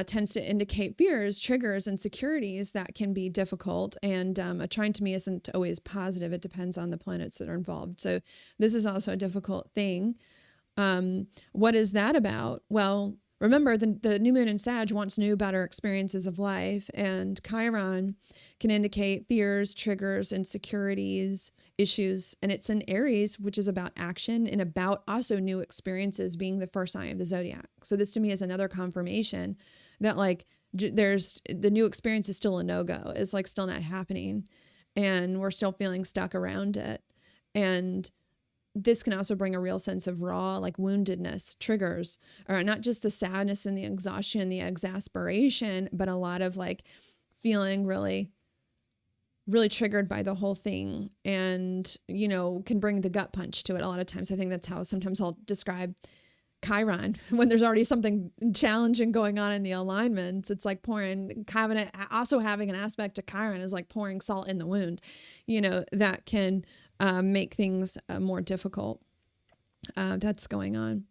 tends to indicate fears, triggers, insecurities that can be difficult. And a trine to me isn't always positive. It depends on the planets that are involved. So this is also a difficult thing. What is that about? Well, remember, the new moon in Sag wants new, better experiences of life, and Chiron can indicate fears, triggers, insecurities, issues, and it's in Aries, which is about action and about also new experiences being the first sign of the zodiac. So this to me is another confirmation that like there's the new experience is still a no-go. It's like still not happening, and we're still feeling stuck around it. And this can also bring a real sense of raw, like woundedness, triggers, or not just the sadness and the exhaustion and the exasperation, but a lot of like feeling really, really triggered by the whole thing, and, can bring the gut punch to it a lot of times. I think that's how sometimes I'll describe Chiron when there's already something challenging going on in the alignments. It's like also having an aspect to Chiron is like pouring salt in the wound, that can make things more difficult. That's going on.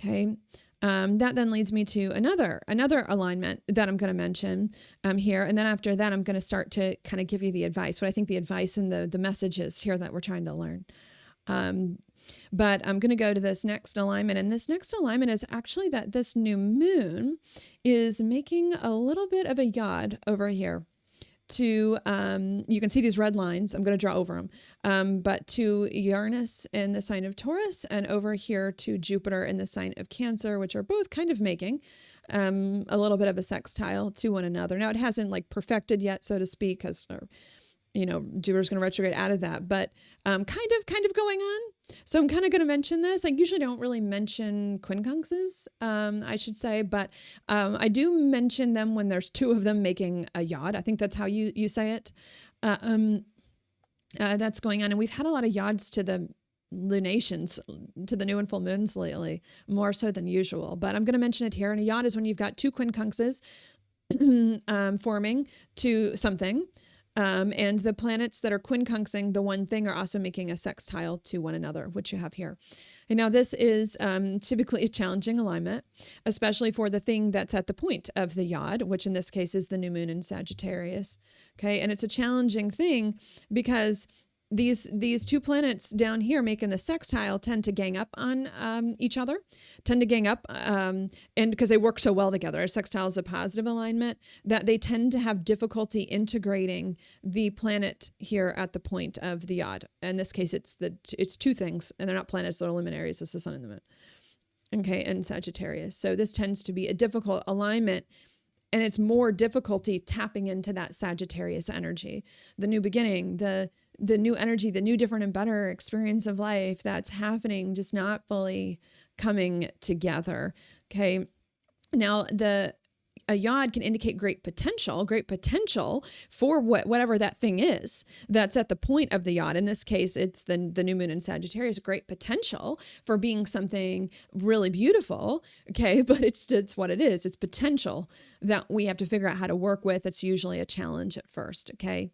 Okay. That then leads me to another alignment that I'm going to mention here. And then after that, I'm going to start to kind of give you the advice, what I think the advice and the messages here that we're trying to learn. But I'm going to go to this next alignment. And this next alignment is actually that this new moon is making a little bit of a yod over here to, you can see these red lines. I'm going to draw over them, but to Uranus in the sign of Taurus and over here to Jupiter in the sign of Cancer, which are both kind of making a little bit of a sextile to one another. Now it hasn't like perfected yet, so to speak, because Jupiter's going to retrograde out of that, but kind of going on. So I'm kind of going to mention this. I usually don't really mention quincunxes, I should say, but I do mention them when there's two of them making a yod. I think that's how you say it. That's going on. And we've had a lot of yods to the lunations, to the new and full moons lately, more so than usual. But I'm going to mention it here. And a yod is when you've got two quincunxes forming to something. And the planets that are quincunxing the one thing are also making a sextile to one another, which you have here. And now this is typically a challenging alignment, especially for the thing that's at the point of the yod, which in this case is the new moon in Sagittarius. Okay. And it's a challenging thing because these two planets down here making the sextile tend to gang up on each other, and because they work so well together, a sextile is a positive alignment, that they tend to have difficulty integrating the planet here at the point of the yod. In this case, it's two things, and they're not planets, they're luminaries. It's the sun and the moon. Okay, and Sagittarius. So this tends to be a difficult alignment, and it's more difficulty tapping into that Sagittarius energy, the new beginning, the new energy, the new, different, and better experience of life that's happening, just not fully coming together. Okay. Now, a yod can indicate great potential for whatever that thing is that's at the point of the yod. In this case, it's the new moon in Sagittarius, great potential for being something really beautiful. Okay. But it's what it is. It's potential that we have to figure out how to work with. It's usually a challenge at first. Okay.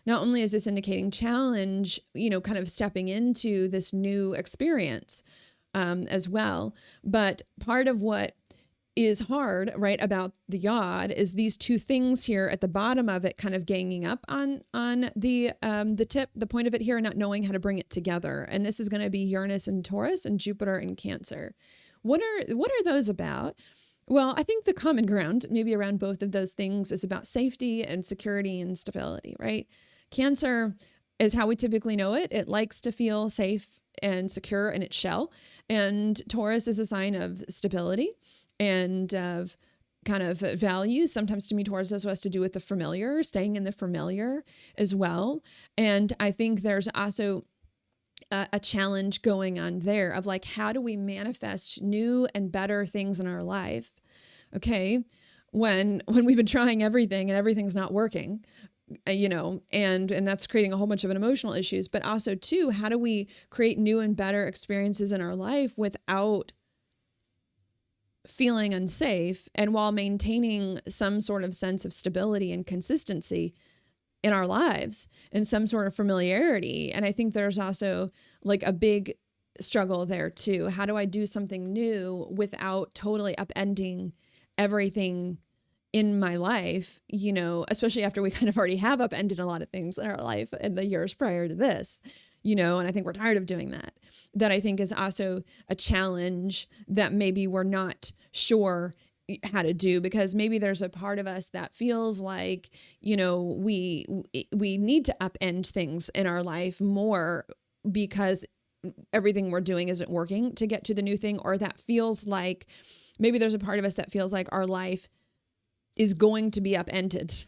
Not only is this indicating challenge, kind of stepping into this new experience as well, but part of what is hard, right, about the yod is these two things here at the bottom of it kind of ganging up on the tip, the point of it here, and not knowing how to bring it together. And this is going to be Uranus in Taurus and Jupiter in Cancer. What are those about? Well, I think the common ground, maybe around both of those things, is about safety and security and stability, right? Cancer is how we typically know it. It likes to feel safe and secure in its shell. And Taurus is a sign of stability and of kind of values. Sometimes to me, Taurus also has to do with the familiar, staying in the familiar as well. And I think there's also a challenge going on there of like, how do we manifest new and better things in our life? Okay. When we've been trying everything and everything's not working, and that's creating a whole bunch of emotional issues, but also too, how do we create new and better experiences in our life without feeling unsafe and while maintaining some sort of sense of stability and consistency in our lives and some sort of familiarity? And I think there's also like a big struggle there too. How do I do something new without totally upending everything in my life, especially after we kind of already have upended a lot of things in our life in the years prior to this, and I think we're tired of doing that. That I think is also a challenge that maybe we're not sure how to do, because maybe there's a part of us that feels like, we need to upend things in our life more because everything we're doing isn't working to get to the new thing, or that feels like maybe there's a part of us that feels like our life is going to be upended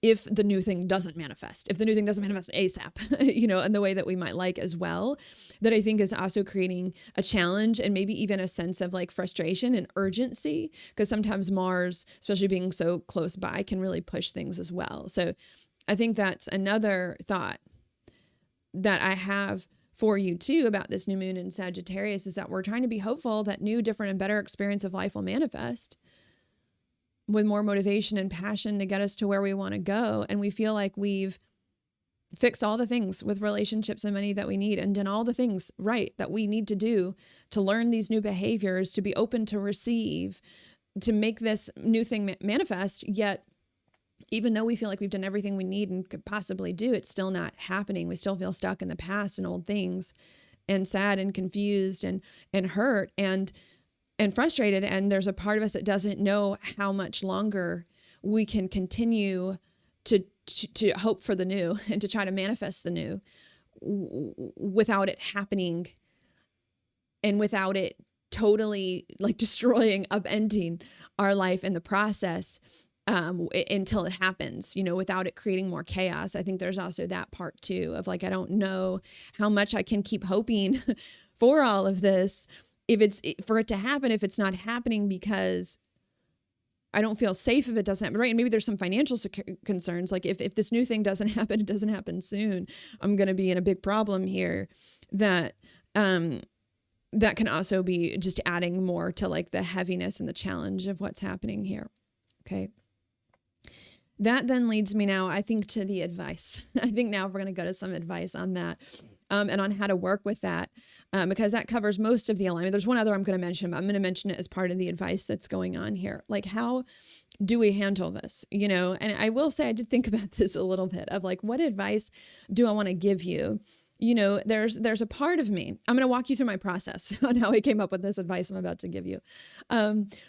if the new thing doesn't manifest, ASAP, in the way that we might like as well, that I think is also creating a challenge and maybe even a sense of like frustration and urgency, because sometimes Mars, especially being so close by, can really push things as well. So I think that's another thought that I have for you too about this new moon in Sagittarius, is that we're trying to be hopeful that new, different, and better experience of life will manifest with more motivation and passion to get us to where we want to go. And we feel like we've fixed all the things with relationships and money that we need, and done all the things right that we need to do to learn these new behaviors, to be open to receive, to make this new thing manifest. Yet, even though we feel like we've done everything we need and could possibly do, it's still not happening. We still feel stuck in the past and old things. and sad and confused and hurt and frustrated. And there's a part of us that doesn't know how much longer we can continue to hope for the new and to try to manifest the new without it happening and without it totally like destroying, upending our life in the process until it happens, without it creating more chaos. I think there's also that part too of like, I don't know how much I can keep hoping for all of this for it to happen, if it's not happening because I don't feel safe if it doesn't happen, right? And maybe there's some financial concerns. Like if this new thing doesn't happen, it doesn't happen soon, I'm going to be in a big problem here that can also be just adding more to like the heaviness and the challenge of what's happening here. Okay. That then leads me now, I think, to the advice. I think now we're going to go to some advice on that. And on how to work with that, because that covers most of the alignment. There's one other I'm going to mention, but I'm going to mention it as part of the advice that's going on here. Like, how do we handle this? And I will say I did think about this a little bit of like, what advice do I want to give you? There's a part of me, I'm going to walk you through my process on how I came up with this advice I'm about to give you.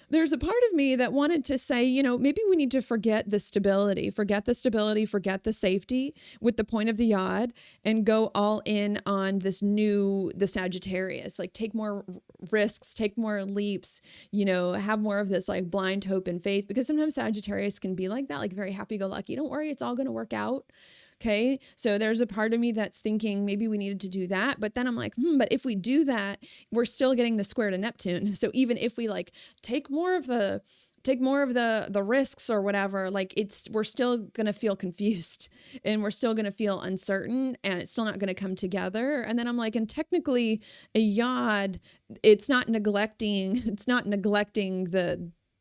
There's a part of me that wanted to say, maybe we need to forget the stability, forget the safety with the point of the yod and go all in on the Sagittarius, like take more risks, take more leaps, have more of this like blind hope and faith, because sometimes Sagittarius can be like that, like very happy-go-lucky. Don't worry, it's all going to work out. Okay. So there's a part of me that's thinking maybe we needed to do that. But then I'm like, but if we do that, we're still getting the square to Neptune. So even if we like take more of the risks or whatever, like we're still going to feel confused and we're still going to feel uncertain and it's still not going to come together. And then I'm like, and technically a yod, it's not neglecting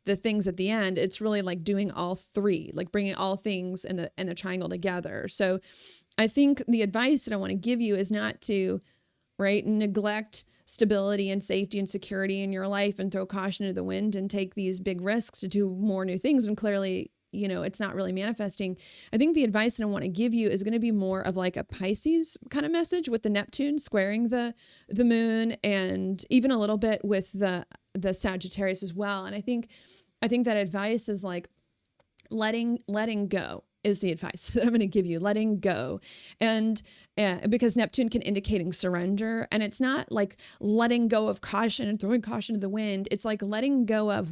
the things at the end. It's really like doing all three, like bringing all things in the triangle together. So I think the advice that I want to give you is not to, neglect stability and safety and security in your life and throw caution to the wind and take these big risks to do more new things when clearly, it's not really manifesting. I think the advice that I want to give you is going to be more of like a Pisces kind of message with the Neptune squaring the moon, and even a little bit with the Sagittarius as well. And I think that advice is like letting go is the advice that I'm going to give you, letting go. And because Neptune can indicating surrender, and it's not like letting go of caution and throwing caution to the wind. It's like letting go of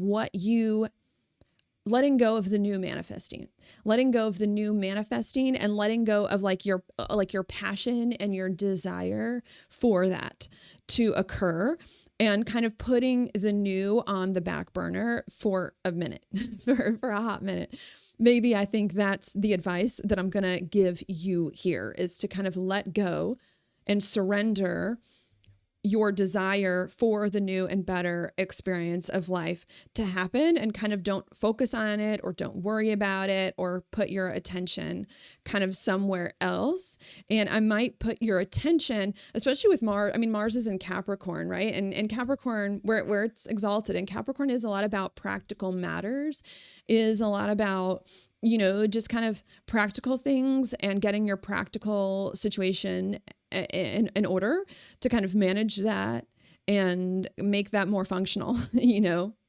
letting go of the new manifesting, and letting go of like your passion and your desire for that to occur, and kind of putting the new on the back burner for a minute, for a hot minute. Maybe I think that's the advice that I'm going to give you here, is to kind of let go and surrender your desire for the new and better experience of life to happen, and kind of don't focus on it or don't worry about it or put your attention kind of somewhere else. And I might put your attention, especially with Mars. I mean, Mars is in Capricorn, right? And Capricorn, where it's exalted, and Capricorn is a lot about practical matters, is a lot about, just kind of practical things and getting your practical situation in order to kind of manage that and make that more functional,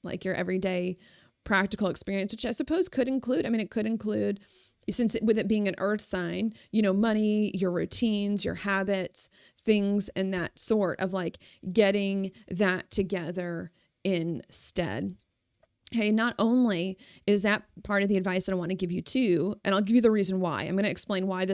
like your everyday practical experience, which I suppose could include, since with it being an earth sign, money, your routines, your habits, things and that sort of like getting that together instead. Okay, not only is that part of the advice that I want to give you too, and I'll give you the reason why. I'm going to explain why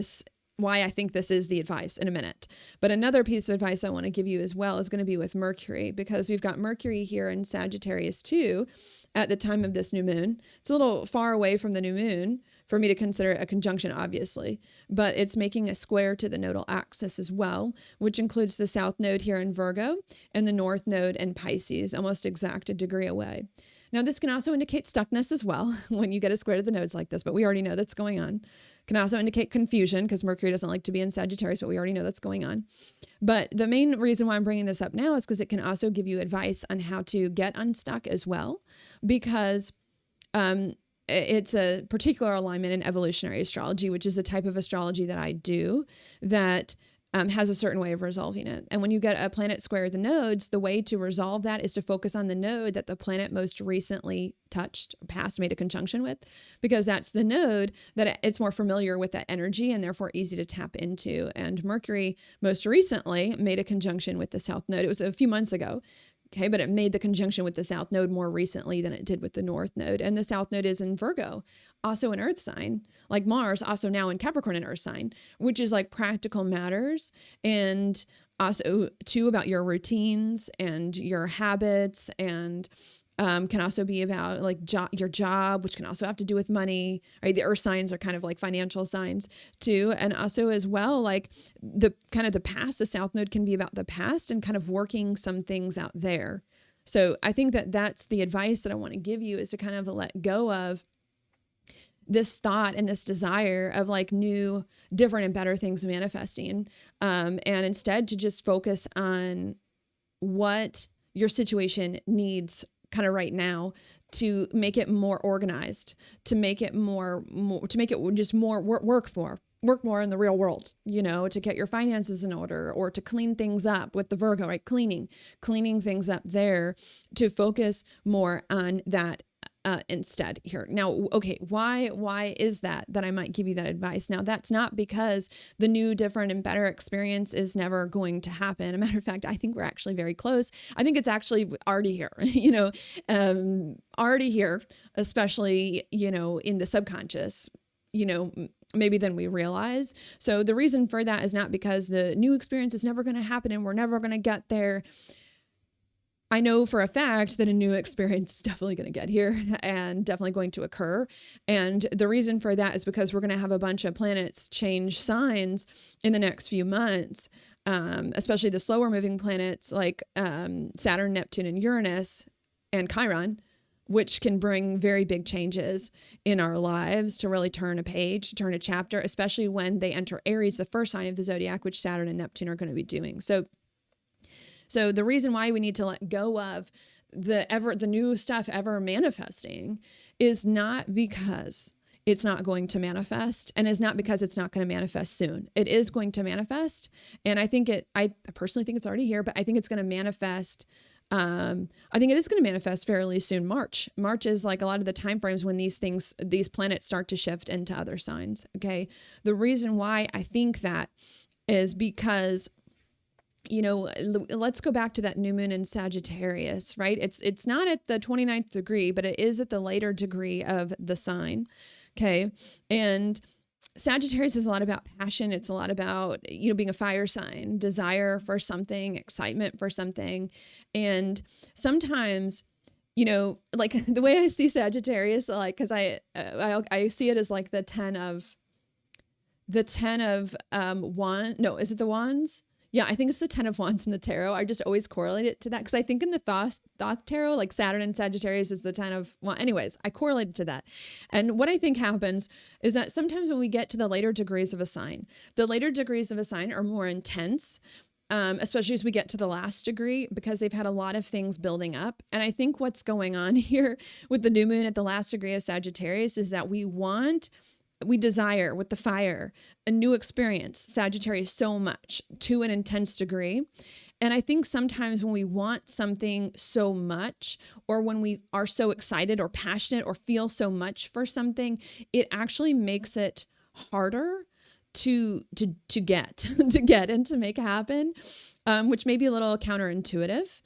I think this is the advice in a minute. But another piece of advice I want to give you as well is going to be with Mercury, because we've got Mercury here in Sagittarius too at the time of this new moon. It's a little far away from the new moon for me to consider it a conjunction, obviously, but it's making a square to the nodal axis as well, which includes the south node here in Virgo and the north node in Pisces, almost exact a degree away. Now, this can also indicate stuckness as well when you get a square to the nodes like this, but we already know that's going on. Can also indicate confusion, because Mercury doesn't like to be in Sagittarius, but we already know that's going on. But the main reason why I'm bringing this up now is because it can also give you advice on how to get unstuck as well, because it's a particular alignment in evolutionary astrology, which is the type of astrology that I do, that has a certain way of resolving it. And when you get a planet square the nodes, the way to resolve that is to focus on the node that the planet most recently touched, passed, made a conjunction with, because that's the node that it's more familiar with that energy and therefore easy to tap into. And Mercury most recently made a conjunction with the South Node. It was a few months ago. Okay, but it made the conjunction with the South Node more recently than it did with the North Node. And the South Node is in Virgo, also an Earth sign, like Mars, also now in Capricorn, an Earth sign, which is like practical matters. And also, too, about your routines and your habits, and can also be about like your job, which can also have to do with money, right? The earth signs are kind of like financial signs too. And also as well, like the kind of the past, the South Node can be about the past and kind of working some things out there. So I think that that's the advice that I want to give you, is to kind of let go of this thought and this desire of like new, different and better things manifesting. And instead to just focus on what your situation needs kind of right now, to make it more organized, to make it more to make it just more work more in the real world, to get your finances in order, or to clean things up with the Virgo, right? Cleaning things up there, to focus more on that instead here. Now, okay, why is that I might give you that advice? Now, that's not because the new, different, and better experience is never going to happen. A matter of fact, I think we're actually very close. I think it's actually already here, already here, especially, in the subconscious, maybe than we realize. So the reason for that is not because the new experience is never going to happen and we're never going to get there. I know for a fact that a new experience is definitely going to get here and definitely going to occur. And the reason for that is because we're going to have a bunch of planets change signs in the next few months, especially the slower moving planets like Saturn, Neptune, and Uranus, and Chiron, which can bring very big changes in our lives, to really turn a page, turn a chapter, especially when they enter Aries, the first sign of the zodiac, which Saturn and Neptune are going to be doing. So the reason why we need to let go of the new stuff ever manifesting is not because it's not going to manifest, and is not because it's not going to manifest soon. It is going to manifest. And I personally think it's already here, but I think it's going to manifest. I think it is going to manifest fairly soon. March is like a lot of the time frames when these planets start to shift into other signs. Okay. The reason why I think that is because, let's go back to that new moon in Sagittarius, right? It's not at the 29th degree, but it is at the later degree of the sign. Okay. And Sagittarius is a lot about passion. It's a lot about, being a fire sign, desire for something, excitement for something. And sometimes, like the way I see Sagittarius, like, cause I see it as like the 10 of wand. No, is it the wands? Yeah, I think it's the 10 of Wands in the tarot. I just always correlate it to that, because I think in the Thoth tarot, like Saturn and Sagittarius is the 10 of Wands. Anyways, I correlate it to that. And what I think happens is that sometimes when we get to the later degrees of a sign, the later degrees of a sign are more intense, especially as we get to the last degree, because they've had a lot of things building up. And I think what's going on here with the new moon at the last degree of Sagittarius is that we desire with the fire a new experience, Sagittarius, so much to an intense degree. And I think sometimes when we want something so much, or when we are so excited or passionate or feel so much for something, it actually makes it harder to get to get and to make happen, which may be a little counterintuitive.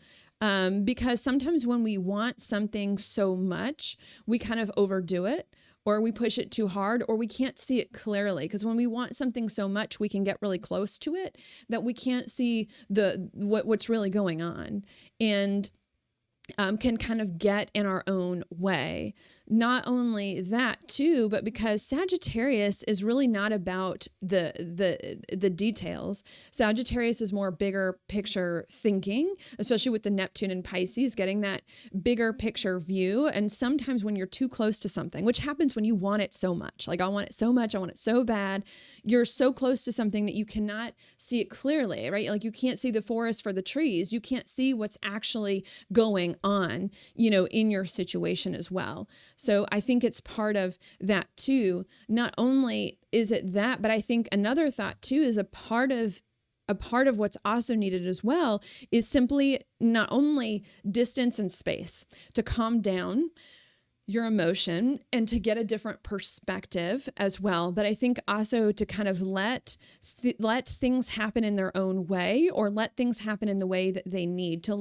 Because sometimes when we want something so much, we kind of overdo it, or we push it too hard, or we can't see it clearly. Because when we want something so much, we can get really close to it that we can't see what's really going on, and can kind of get in our own way. Not only that too, but because Sagittarius is really not about the details. Sagittarius is more bigger picture thinking, especially with the Neptune and Pisces, getting that bigger picture view. And sometimes when you're too close to something, which happens when you want it so much, like I want it so much, I want it so bad, you're so close to something that you cannot see it clearly, right? Like you can't see the forest for the trees. You can't see what's actually going on, in your situation as well. So I think it's part of that too. Not only is it that, but I think another thought too is a part of a part of what's also needed as well is simply not only distance and space to calm down your emotion and to get a different perspective as well. But I think also to kind of let things happen in their own way, or let things happen in the way that they need to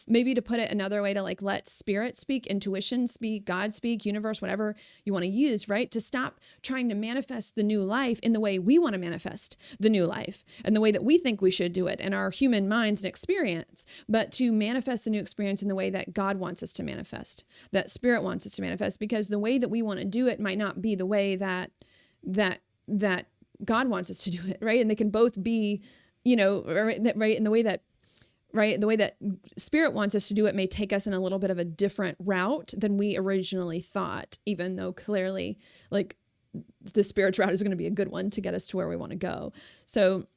maybe to put it another way, to like let spirit speak, intuition speak, God speak, universe, whatever you want to use, right? To stop trying to manifest the new life in the way we want to manifest the new life and the way that we think we should do it in our human minds and experience, but to manifest the new experience in the way that God wants us to manifest, that spirit wants us to manifest, because the way that we want to do it might not be the way that God wants us to do it, right? And they can both be, right, in the way that, right, the way that spirit wants us to do it may take us in a little bit of a different route than we originally thought, even though clearly like the spirit's route is going to be a good one to get us to where we want to go. So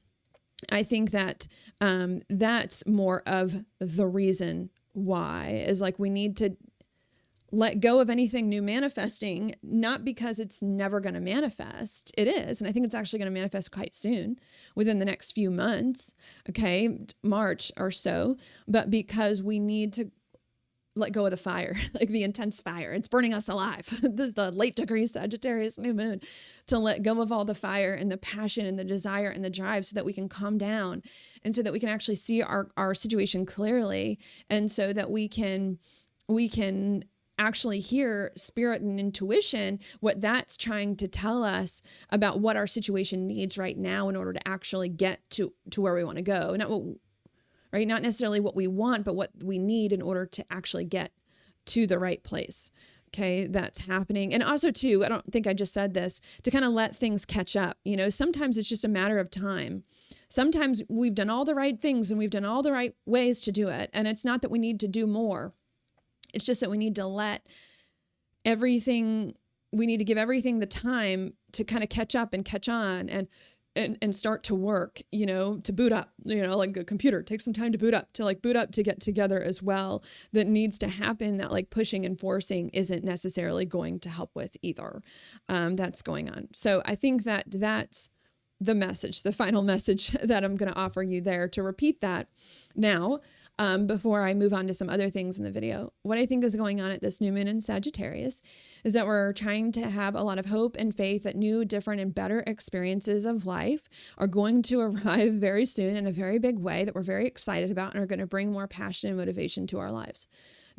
I think that that's more of the reason why, is like we need to let go of anything new manifesting, not because it's never going to manifest. It is. And I think it's actually going to manifest quite soon, within the next few months, okay, March or so, but because we need to let go of the fire, like the intense fire. It's burning us alive. This is the late degree Sagittarius new moon, to let go of all the fire and the passion and the desire and the drive, so that we can calm down, and so that we can actually see our situation clearly, and so that we can actually hear spirit and intuition, what that's trying to tell us about what our situation needs right now in order to actually get to where we want to go. Not necessarily what we want, but what we need in order to actually get to the right place. Okay, that's happening. And also too, I don't think I just said this, to kind of let things catch up. Sometimes it's just a matter of time. Sometimes we've done all the right things and we've done all the right ways to do it. And it's not that we need to do more. It's just that we need to give everything the time to kind of catch up and catch on and start to work, to boot up, like a computer, take some time to boot up, to get together as well. That needs to happen, that like pushing and forcing isn't necessarily going to help with either. That's going on. So I think that's the message, the final message that I'm going to offer you there, to repeat that now. Before I move on to some other things in the video, what I think is going on at this new moon in Sagittarius is that we're trying to have a lot of hope and faith that new, different, and better experiences of life are going to arrive very soon in a very big way that we're very excited about, and are going to bring more passion and motivation to our lives.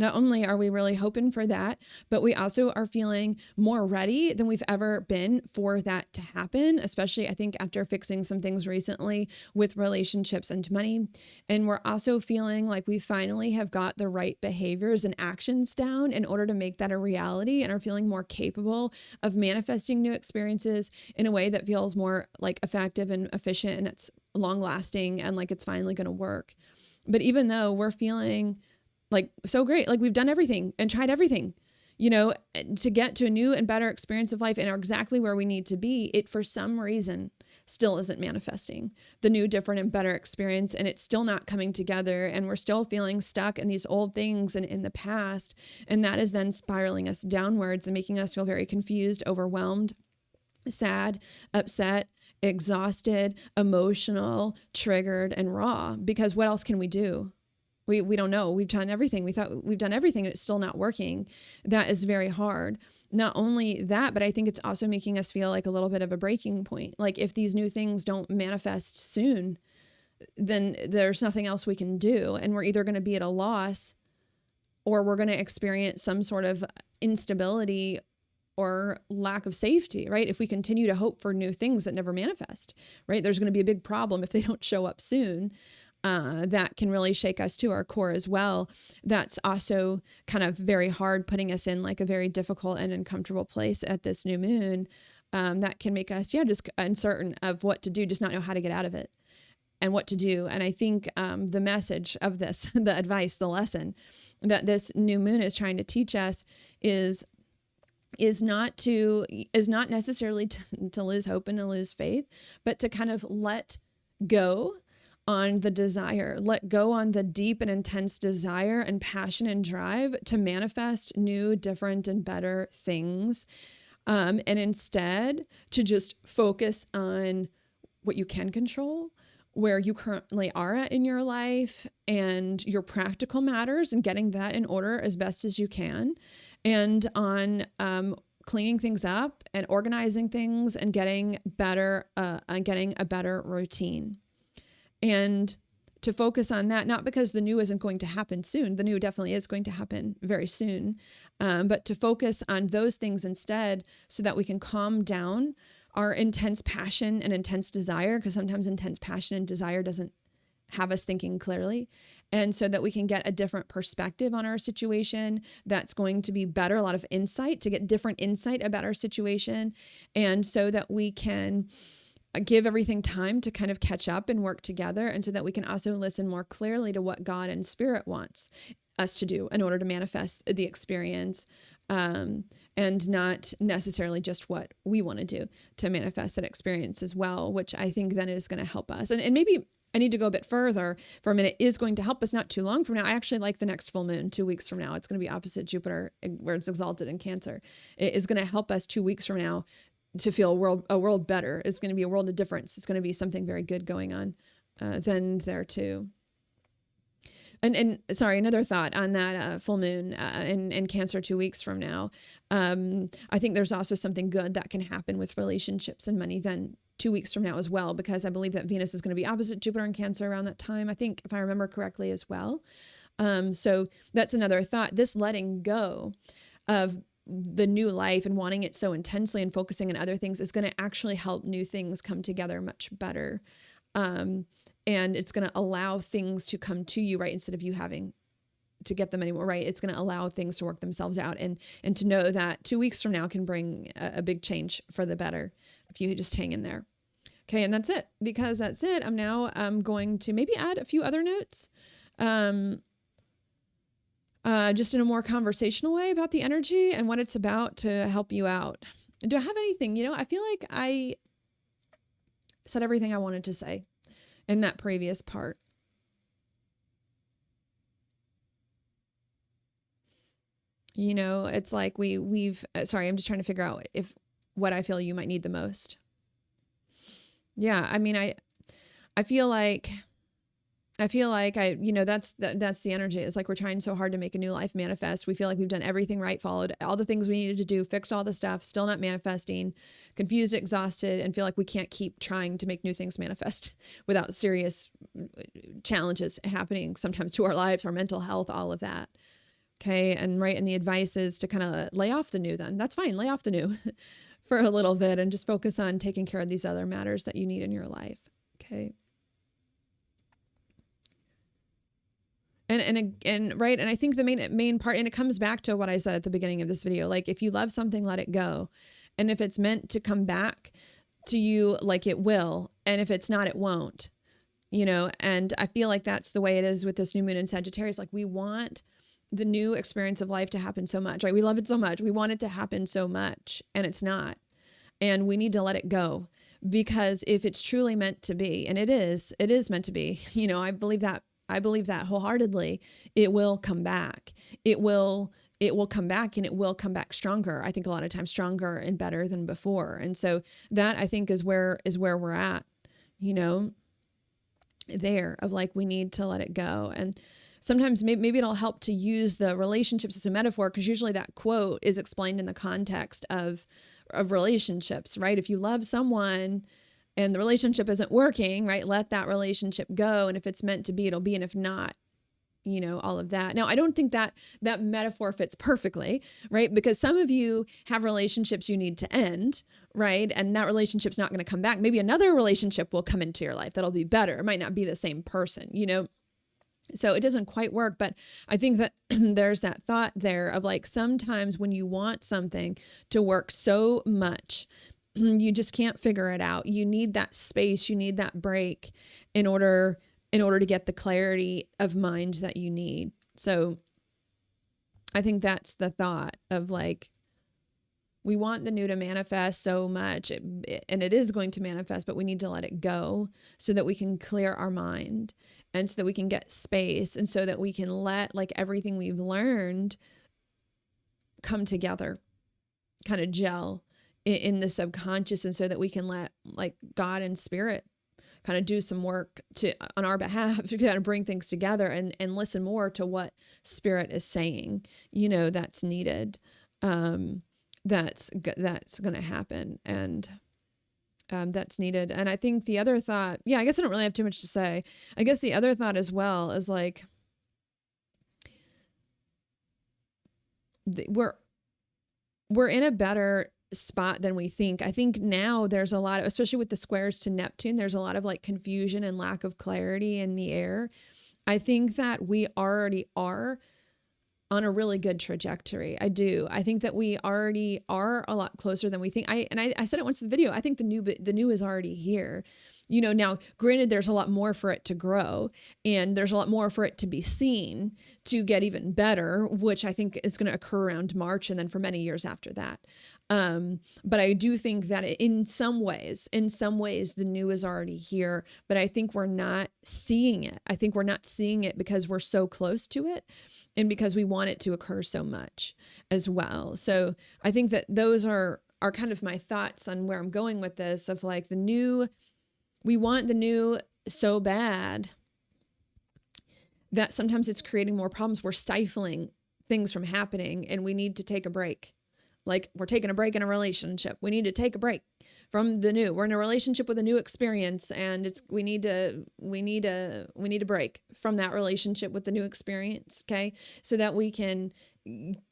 Not only are we really hoping for that, but we also are feeling more ready than we've ever been for that to happen, especially I think after fixing some things recently with relationships and money. And we're also feeling like we finally have got the right behaviors and actions down in order to make that a reality, and are feeling more capable of manifesting new experiences in a way that feels more like effective and efficient, and it's long lasting, and like it's finally going to work. But even though we're feeling like so great, like we've done everything and tried everything, to get to a new and better experience of life and are exactly where we need to be, it for some reason still isn't manifesting the new, different, and better experience. And it's still not coming together. And we're still feeling stuck in these old things and in the past. And that is then spiraling us downwards and making us feel very confused, overwhelmed, sad, upset, exhausted, emotional, triggered, and raw. Because what else can we do? We don't know. We've done everything. We thought we've done everything and it's still not working. That is very hard. Not only that, but I think it's also making us feel like a little bit of a breaking point. Like if these new things don't manifest soon, then there's nothing else we can do. And we're either going to be at a loss, or we're going to experience some sort of instability or lack of safety, right? If we continue to hope for new things that never manifest, right? There's going to be a big problem if they don't show up soon. That can really shake us to our core as well. That's also kind of very hard, putting us in like a very difficult and uncomfortable place at this new moon. That can make us, just uncertain of what to do, just not know how to get out of it and what to do. And I think the message of this, the advice, the lesson that this new moon is trying to teach us is not necessarily to lose hope and to lose faith, but to kind of let go on the desire, let go on the deep and intense desire and passion and drive to manifest new, different, and better things. And instead to just focus on what you can control, where you currently are at in your life and your practical matters and getting that in order as best as you can, and on cleaning things up and organizing things and getting a better routine. And to focus on that, not because the new isn't going to happen soon. The new definitely is going to happen very soon. But to focus on those things instead so that we can calm down our intense passion and intense desire, because sometimes intense passion and desire doesn't have us thinking clearly. And so that we can get a different perspective on our situation that's going to be better, a lot of insight, to get different insight about our situation. And so that we can give everything time to kind of catch up and work together. And so that we can also listen more clearly to what God and Spirit wants us to do in order to manifest the experience, and not necessarily just what we want to do to manifest that experience as well, which I think then is going to help us. And maybe I need to go a bit further for a minute, is going to help us not too long from now. I actually like the next full moon 2 weeks from now. It's going to be opposite Jupiter, where it's exalted in Cancer. It is going to help us 2 weeks from now to feel a world better. It's going to be a world of difference. It's going to be something very good going on then there too. And sorry, another thought on that full moon in Cancer 2 weeks from now. I think there's also something good that can happen with relationships and money then 2 weeks from now as well, because I believe that Venus is going to be opposite Jupiter in Cancer around that time, I think, if I remember correctly as well. So that's another thought. This letting go of the new life and wanting it so intensely and focusing on other things is going to actually help new things come together much better. And it's going to allow things to come to you, right? Instead of you having to get them anymore, right? It's going to allow things to work themselves out, and to know that 2 weeks from now can bring a big change for the better if you just hang in there. Okay. And that's it, because that's it. I'm now going to maybe add a few other notes, just in a more conversational way about the energy and what it's about to help you out. Do I have anything? I feel like I said everything I wanted to say in that previous part. It's like sorry, I'm just trying to figure out what I feel you might need the most. Yeah. I mean, I feel like that's the energy. It's like we're trying so hard to make a new life manifest. We feel like we've done everything right, followed all the things we needed to do, fixed all the stuff, still not manifesting, confused, exhausted, and feel like we can't keep trying to make new things manifest without serious challenges happening sometimes to our lives, our mental health, all of that. Okay. And the advice is to kind of lay off the new then. That's fine. Lay off the new for a little bit and just focus on taking care of these other matters that you need in your life. Okay. And I think the main part, and it comes back to what I said at the beginning of this video, like if you love something, let it go. And if it's meant to come back to you, like it will. And if it's not, it won't, and I feel like that's the way it is with this new moon in Sagittarius. Like we want the new experience of life to happen so much, right? We love it so much. We want it to happen so much, and it's not. And we need to let it go, because if it's truly meant to be, and it is meant to be, I believe that wholeheartedly, it will come back. It will come back, and it will come back stronger. I think a lot of times stronger and better than before. And so that, I think, is where we're at, there of like, we need to let it go. And sometimes maybe it'll help to use the relationships as a metaphor, because usually that quote is explained in the context of relationships, right? If you love someone and the relationship isn't working, right, let that relationship go. And if it's meant to be, it'll be. And if not, all of that. Now, I don't think that metaphor fits perfectly, right? Because some of you have relationships you need to end, right? And that relationship's not going to come back. Maybe another relationship will come into your life that'll be better. It might not be the same person, So it doesn't quite work. But I think that there's that thought there of like, sometimes when you want something to work so much, you just can't figure it out. You need that space. You need that break in order to get the clarity of mind that you need. So I think that's the thought of like, we want the new to manifest so much, and it is going to manifest, but we need to let it go so that we can clear our mind, and so that we can get space, and so that we can let like everything we've learned come together, kind of gel in the subconscious, and so that we can let like God and Spirit kind of do some work on our behalf to kind of bring things together and listen more to what Spirit is saying, that's needed. That's going to happen. And that's needed. And I think the other thought, I guess I don't really have too much to say. I guess the other thought as well is like, we're in a better spot than we think. I think now there's a lot of, especially with the squares to Neptune, there's a lot of like confusion and lack of clarity in the air. I think that we already are on a really good trajectory. I do. I think that we already are a lot closer than we think. I said it once in the video. I think the new is already here. Now granted, there's a lot more for it to grow, and there's a lot more for it to be seen to get even better, which I think is going to occur around March and then for many years after that. But I do think that in some ways, the new is already here, but I think we're not seeing it. I think we're not seeing it because we're so close to it and because we want it to occur so much as well. So I think that those are kind of my thoughts on where I'm going with this, of like the new, we want the new so bad that sometimes it's creating more problems. We're stifling things from happening, and we need to take a break. Like we're taking a break in a relationship. We need to take a break from the new. We're in a relationship with a new experience, and we need a break from that relationship with the new experience. Okay. So that we can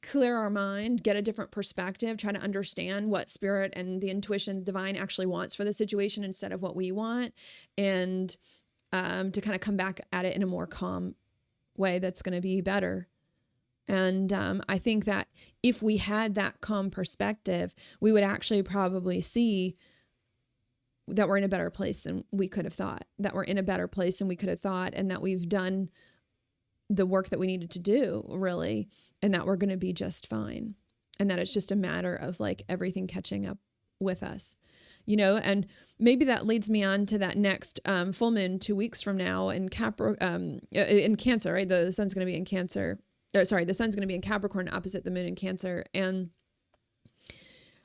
clear our mind, get a different perspective, try to understand what Spirit and the intuition, divine actually wants for the situation instead of what we want. And, to kind of come back at it in a more calm way that's going to be better. And I think that if we had that calm perspective, we would actually probably see that we're in a better place than we could have thought, and that we've done the work that we needed to do, really, and that we're going to be just fine. And that it's just a matter of like everything catching up with us, and maybe that leads me on to that next full moon 2 weeks from now in in Cancer, right? The sun's going to be in Cancer. The sun's going to be in Capricorn opposite the moon in Cancer. And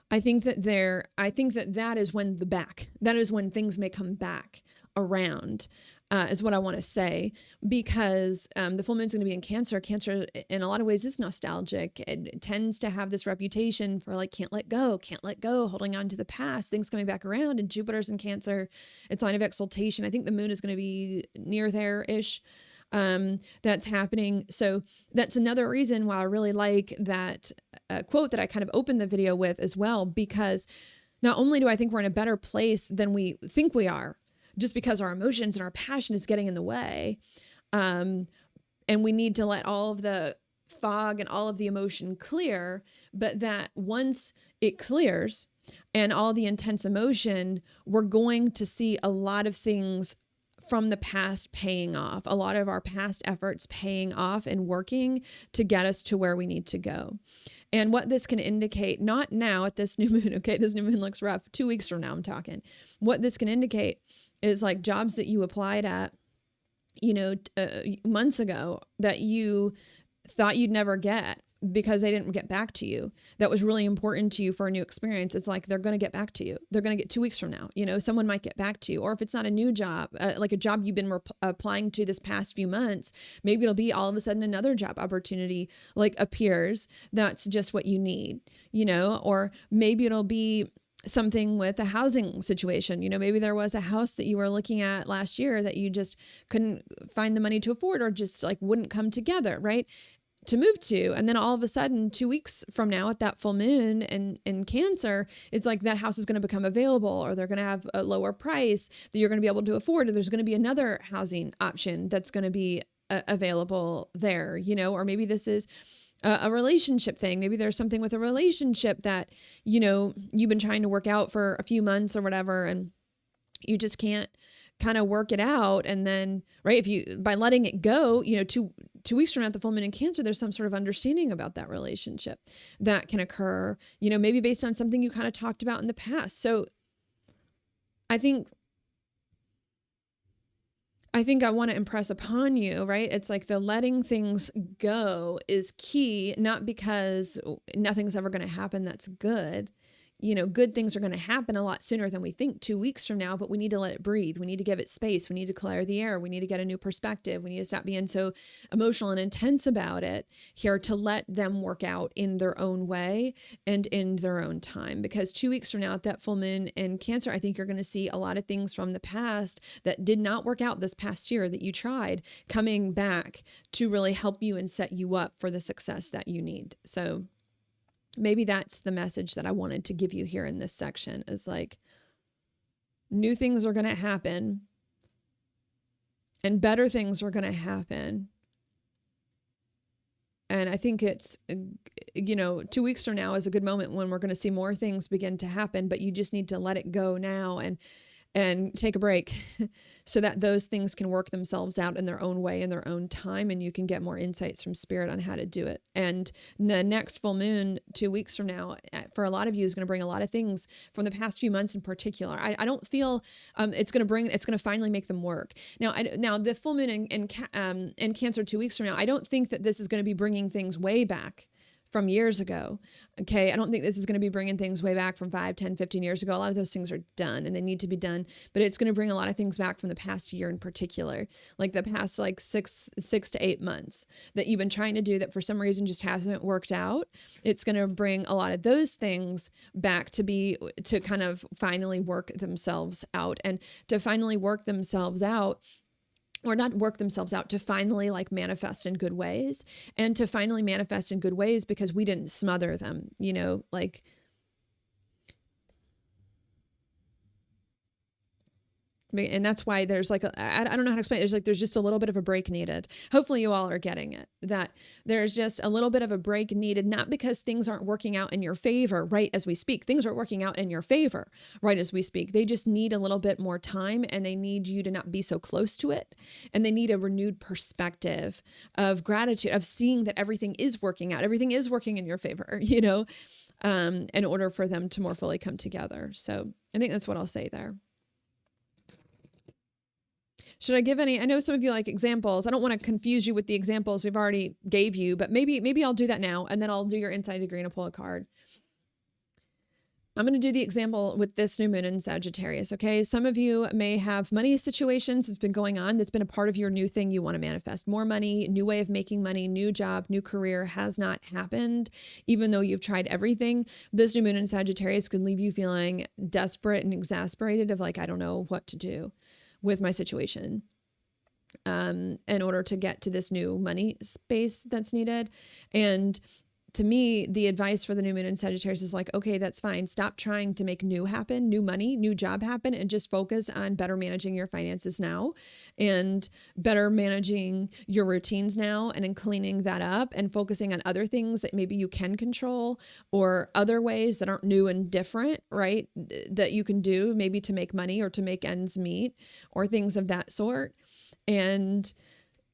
I think that is when things may come back around, is what I want to say, because the full moon's going to be in Cancer. Cancer in a lot of ways is nostalgic. It tends to have this reputation for like, can't let go, holding on to the past, things coming back around. And Jupiter's in Cancer. It's sign of exaltation. I think the moon is going to be near there-ish. That's happening. So that's another reason why I really like that quote that I kind of opened the video with as well, because not only do I think we're in a better place than we think we are, just because our emotions and our passion is getting in the way, and we need to let all of the fog and all of the emotion clear, but that once it clears and all the intense emotion, we're going to see a lot of things from the past paying off, a lot of our past efforts paying off and working to get us to where we need to go. And what this can indicate, not now at this new moon, okay, this new moon looks rough, 2 weeks from now I'm talking. What this can indicate is like jobs that you applied at, months ago that you thought you'd never get because they didn't get back to you. That was really important to you for a new experience. It's like, they're going to get back to you. They're going to get 2 weeks from now. Someone might get back to you. Or if it's not a new job, like a job you've been applying to this past few months, maybe it'll be all of a sudden another job opportunity like appears. That's just what you need, or maybe it'll be something with a housing situation. Maybe there was a house that you were looking at last year that you just couldn't find the money to afford, or just like wouldn't come together, right? To move to. And then all of a sudden, 2 weeks from now at that full moon in Cancer, it's like that house is going to become available, or they're going to have a lower price that you're going to be able to afford. Or there's going to be another housing option that's going to be available there, or maybe this is a relationship thing. Maybe there's something with a relationship that, you've been trying to work out for a few months or whatever, and you just can't kind of work it out. And then, right, by letting it go, 2 weeks from now at the full moon in Cancer, there's some sort of understanding about that relationship that can occur, maybe based on something you kind of talked about in the past. So I think I want to impress upon you, right? It's like the letting things go is key, not because nothing's ever going to happen that's good, good things are going to happen a lot sooner than we think 2 weeks from now, but we need to let it breathe. We need to give it space. We need to clear the air. We need to get a new perspective. We need to stop being so emotional and intense about it here to let them work out in their own way and in their own time. Because 2 weeks from now at that full moon in Cancer, I think you're going to see a lot of things from the past that did not work out this past year that you tried coming back to really help you and set you up for the success that you need. So maybe that's the message that I wanted to give you here in this section, is like, new things are going to happen and better things are going to happen. And I think it's, 2 weeks from now is a good moment when we're going to see more things begin to happen, but you just need to let it go now and take a break so that those things can work themselves out in their own way, in their own time, and you can get more insights from spirit on how to do it. And the next full moon 2 weeks from now, for a lot of you, is going to bring a lot of things from the past few months in particular. I don't feel it's going to finally make them work. Now the full moon in Cancer 2 weeks from now, I don't think that this is going to be bringing things way back from years ago. Okay. I don't think this is going to be bringing things way back from 5, 10, 15 years ago. A lot of those things are done and they need to be done, but it's going to bring a lot of things back from the past year in particular, like the past, like six to 8 months that you've been trying to do that for some reason just hasn't worked out. It's going to bring a lot of those things back to kind of finally work themselves out, and to finally work themselves out, or not work themselves out, to finally like manifest in good ways, and to finally manifest in good ways because we didn't smother them, like, and that's why there's like, I don't know how to explain it. There's just a little bit of a break needed. Hopefully you all are getting it, that there's just a little bit of a break needed, not because things aren't working out in your favor right as we speak. Things are working out in your favor right as we speak. They just need a little bit more time, and they need you to not be so close to it. And they need a renewed perspective of gratitude, of seeing that everything is working out. Everything is working in your favor, in order for them to more fully come together. So I think that's what I'll say there. Should I give any? I know some of you like examples. I don't want to confuse you with the examples we've already gave you, but maybe I'll do that now, and then I'll do your insight degree and pull a card. I'm going to do the example with this new moon in Sagittarius, okay? Some of you may have money situations that's been going on, that's been a part of your new thing you want to manifest. More money, new way of making money, new job, new career has not happened, even though you've tried everything. This new moon in Sagittarius can leave you feeling desperate and exasperated of like, I don't know what to do with my situation in order to get to this new money space that's needed. And to me, the advice for the new moon in Sagittarius is like, okay, that's fine. Stop trying to make new happen, new money, new job happen, and just focus on better managing your finances now, and better managing your routines now, and in cleaning that up and focusing on other things that maybe you can control, or other ways that aren't new and different, right? That you can do maybe to make money or to make ends meet or things of that sort. And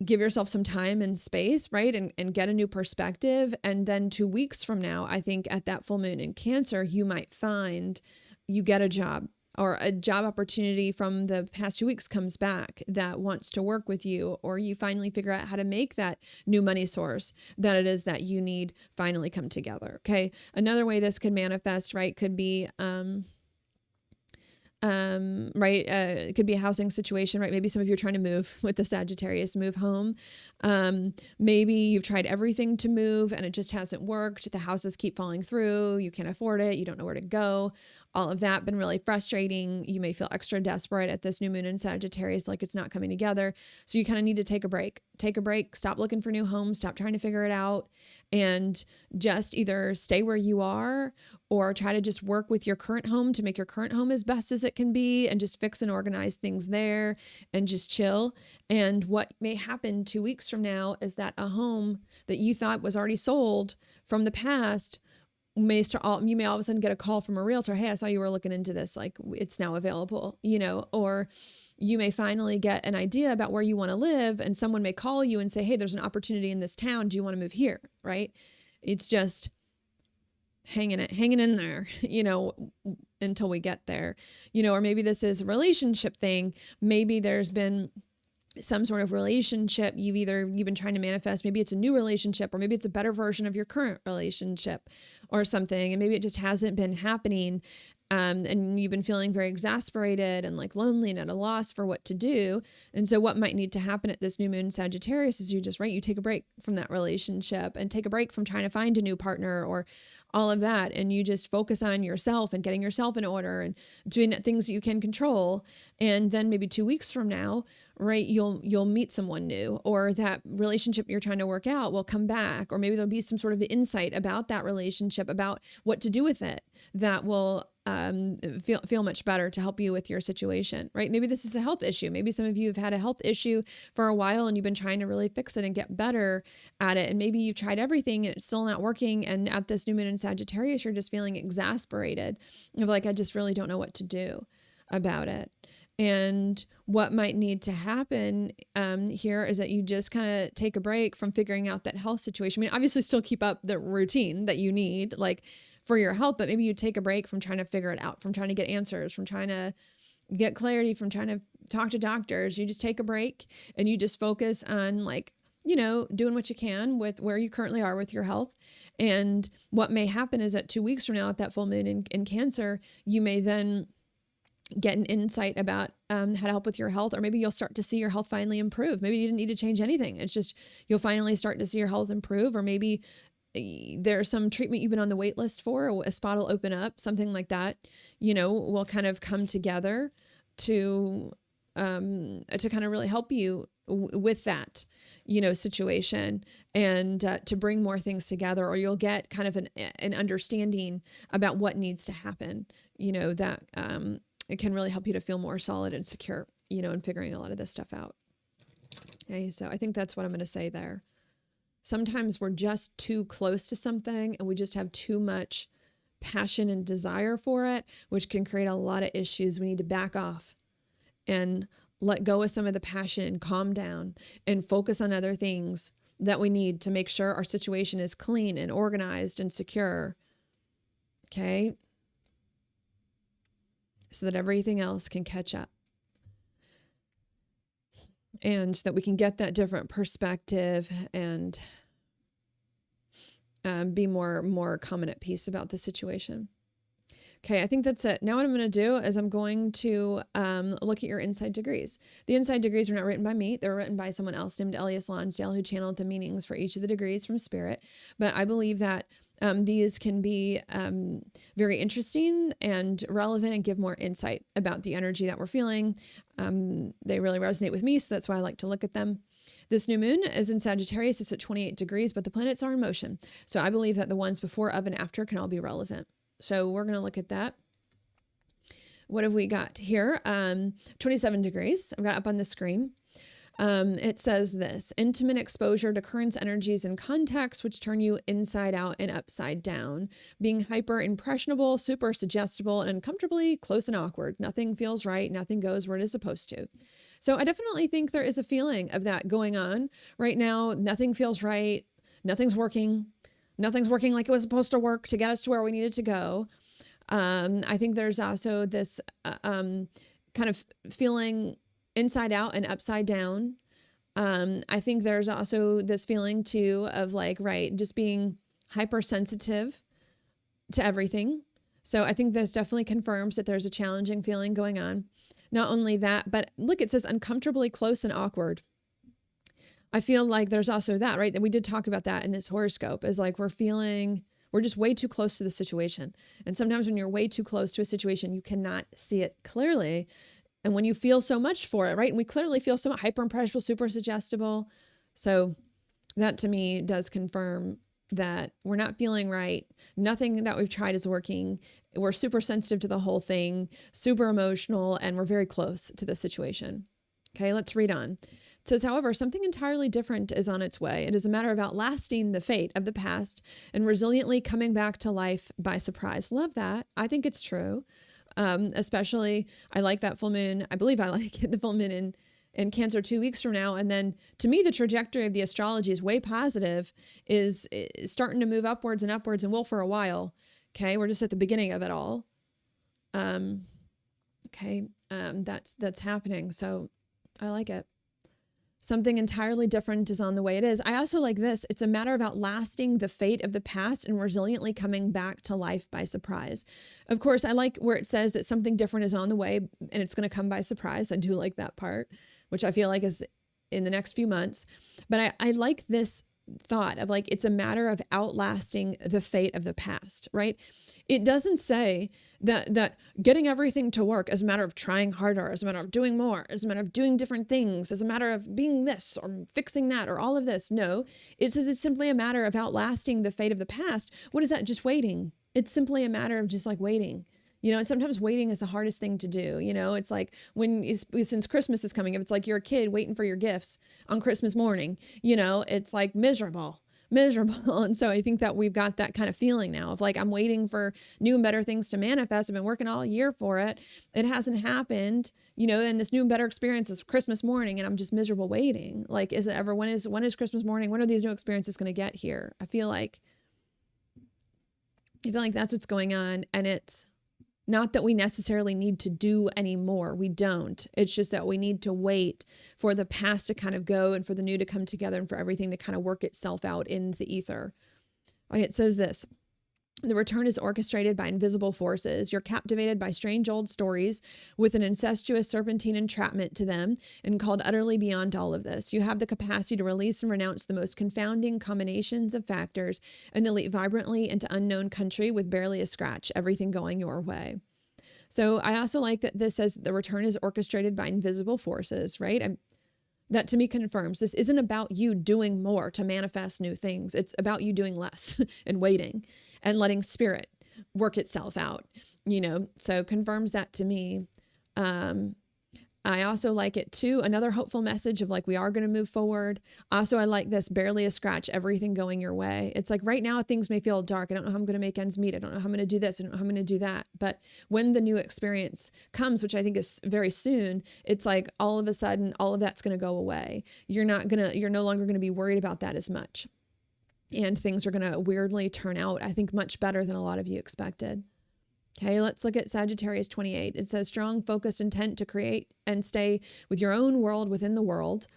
give yourself some time and space, right? And get a new perspective. And then 2 weeks from now, I think at that full moon in Cancer, you might find you get a job, or a job opportunity from the past 2 weeks comes back that wants to work with you, or you finally figure out how to make that new money source that it is that you need finally come together. Okay. Another way this could manifest, right, could be, it could be a housing situation, right? Maybe some of you are trying to move with the Sagittarius, move home. Maybe you've tried everything to move and it just hasn't worked. The houses keep falling through. You can't afford it. You don't know where to go. All of that been really frustrating. You may feel extra desperate at this new moon in Sagittarius, like it's not coming together. So you kind of need to take a break, stop looking for new homes, stop trying to figure it out, and just either stay where you are or try to just work with your current home to make your current home as best as it can be, and just fix and organize things there and just chill. And what may happen 2 weeks from now is that a home that you thought was already sold from the past you may all of a sudden get a call from a realtor. Hey, I saw you were looking into this. Like, it's now available, or you may finally get an idea about where you want to live, and someone may call you and say, hey, there's an opportunity in this town. Do you want to move here? Right. It's just hanging in there, until we get there, or maybe this is a relationship thing. Maybe there's been some sort of relationship you've been trying to manifest. Maybe it's a new relationship, or maybe it's a better version of your current relationship or something. And maybe it just hasn't been happening. And you've been feeling very exasperated and like lonely and at a loss for what to do. And so what might need to happen at this new moon Sagittarius is you take a break from that relationship and take a break from trying to find a new partner or all of that. And you just focus on yourself and getting yourself in order and doing things that you can control. And then maybe 2 weeks from now, right, you'll meet someone new, or that relationship you're trying to work out will come back, or maybe there'll be some sort of insight about that relationship, about what to do with it, that will feel much better to help you with your situation, right? Maybe this is a health issue. Maybe some of you have had a health issue for a while and you've been trying to really fix it and get better at it. And maybe you've tried everything and it's still not working. And at this new moon in Sagittarius, you're just feeling exasperated of like, I just really don't know what to do about it. And what might need to happen here is that you just kind of take a break from figuring out that health situation. I mean, obviously still keep up the routine that you need, like for your health, but maybe you take a break from trying to figure it out, from trying to get answers, from trying to get clarity, from trying to talk to doctors. You just take a break and you just focus on like, doing what you can with where you currently are with your health. And what may happen is that 2 weeks from now at that full moon in Cancer, you may then get an insight about how to help with your health, or maybe you'll start to see your health finally improve. Maybe you didn't need to change anything. It's just you'll finally start to see your health improve, or maybe there's some treatment you've been on the wait list for, a spot will open up, something like that, will kind of come together to kind of really help you with that, situation, and to bring more things together, or you'll get kind of an understanding about what needs to happen, that it can really help you to feel more solid and secure, in figuring a lot of this stuff out. Okay, so I think that's what I'm going to say there. Sometimes we're just too close to something and we just have too much passion and desire for it, which can create a lot of issues. We need to back off and let go of some of the passion and calm down and focus on other things that we need to make sure our situation is clean and organized and secure. Okay? So that everything else can catch up. And that we can get that different perspective and be more calm and at peace about the situation. Okay, I think that's it. Now what I'm going to do is I'm going to look at your inside degrees. The inside degrees were not written by me. They were written by someone else named Elias Lonsdale, who channeled the meanings for each of the degrees from Spirit. But I believe that these can be very interesting and relevant and give more insight about the energy that we're feeling. They really resonate with me, so that's why I like to look at them. This new moon is in Sagittarius. It's at 28 degrees, but the planets are in motion. So I believe that the ones before, of, and after can all be relevant. So we're going to look at that. What have we got here? 27 degrees. I've got up on the screen. It says this: intimate exposure to currents, energies, and contexts which turn you inside out and upside down. Being hyper impressionable, super suggestible, and uncomfortably close and awkward. Nothing feels right. Nothing goes where it is supposed to. So I definitely think there is a feeling of that going on right now. Nothing feels right. Nothing's working. Nothing's working like it was supposed to work to get us to where we needed to go. I think there's also this kind of feeling inside out and upside down. I think there's also this feeling too of like, right, just being hypersensitive to everything. So I think this definitely confirms that there's a challenging feeling going on. Not only that, but look, it says uncomfortably close and awkward. I feel like there's also that, right? That we did talk about that in this horoscope, is like we're just way too close to the situation. And sometimes when you're way too close to a situation, you cannot see it clearly. And when you feel so much for it, right? And we clearly feel so much hyper impressionable, super suggestible. So that to me does confirm that we're not feeling right. Nothing that we've tried is working. We're super sensitive to the whole thing, super emotional, and we're very close to the situation. Okay, let's read on. It says, however, something entirely different is on its way. It is a matter of outlasting the fate of the past and resiliently coming back to life by surprise. Love that. I think it's true. Especially, I like that full moon. I believe I like it, the full moon in Cancer 2 weeks from now. And then to me, the trajectory of the astrology is way positive, is starting to move upwards and upwards, and will for a while. Okay, we're just at the beginning of it all. That's happening. So I like it. Something entirely different is on the way. It is. I also like this. It's a matter of outlasting the fate of the past and resiliently coming back to life by surprise. Of course, I like where it says that something different is on the way and it's going to come by surprise. I do like that part, which I feel like is in the next few months. But I like this thought of like, it's a matter of outlasting the fate of the past, right? It doesn't say that getting everything to work is a matter of trying harder, is a matter of doing more, is a matter of doing different things, is a matter of being this or fixing that or all of this. No, it says it's simply a matter of outlasting the fate of the past. What is that? Just waiting. It's simply a matter of just like waiting. And sometimes waiting is the hardest thing to do. It's like since Christmas is coming, if it's like you're a kid waiting for your gifts on Christmas morning, it's like miserable. And so I think that we've got that kind of feeling now of like, I'm waiting for new and better things to manifest. I've been working all year for it. It hasn't happened, and this new and better experience is Christmas morning and I'm just miserable waiting. Like, is it ever, when is Christmas morning? When are these new experiences going to get here? I feel like that's what's going on. And it's not that we necessarily need to do any more. We don't. It's just that we need to wait for the past to kind of go and for the new to come together and for everything to kind of work itself out in the ether. It says this. The return is orchestrated by invisible forces. You're captivated by strange old stories with an incestuous serpentine entrapment to them and called utterly beyond all of this. You have the capacity to release and renounce the most confounding combinations of factors and to leap vibrantly into unknown country with barely a scratch, everything going your way. So I also like that this says the return is orchestrated by invisible forces, right? And that to me confirms this isn't about you doing more to manifest new things. It's about you doing less and waiting and letting spirit work itself out, so confirms that to me. I also like it too. Another hopeful message of like, we are going to move forward. Also, I like this barely a scratch, everything going your way. It's like right now things may feel dark. I don't know how I'm going to make ends meet. I don't know how I'm going to do this. I don't know how I'm going to do that. But when the new experience comes, which I think is very soon, it's like all of a sudden, all of that's going to go away. You're no longer going to be worried about that as much. And things are going to weirdly turn out, I think, much better than a lot of you expected. Okay, let's look at Sagittarius 28. It says strong, focused intent to create and stay with your own world within the world,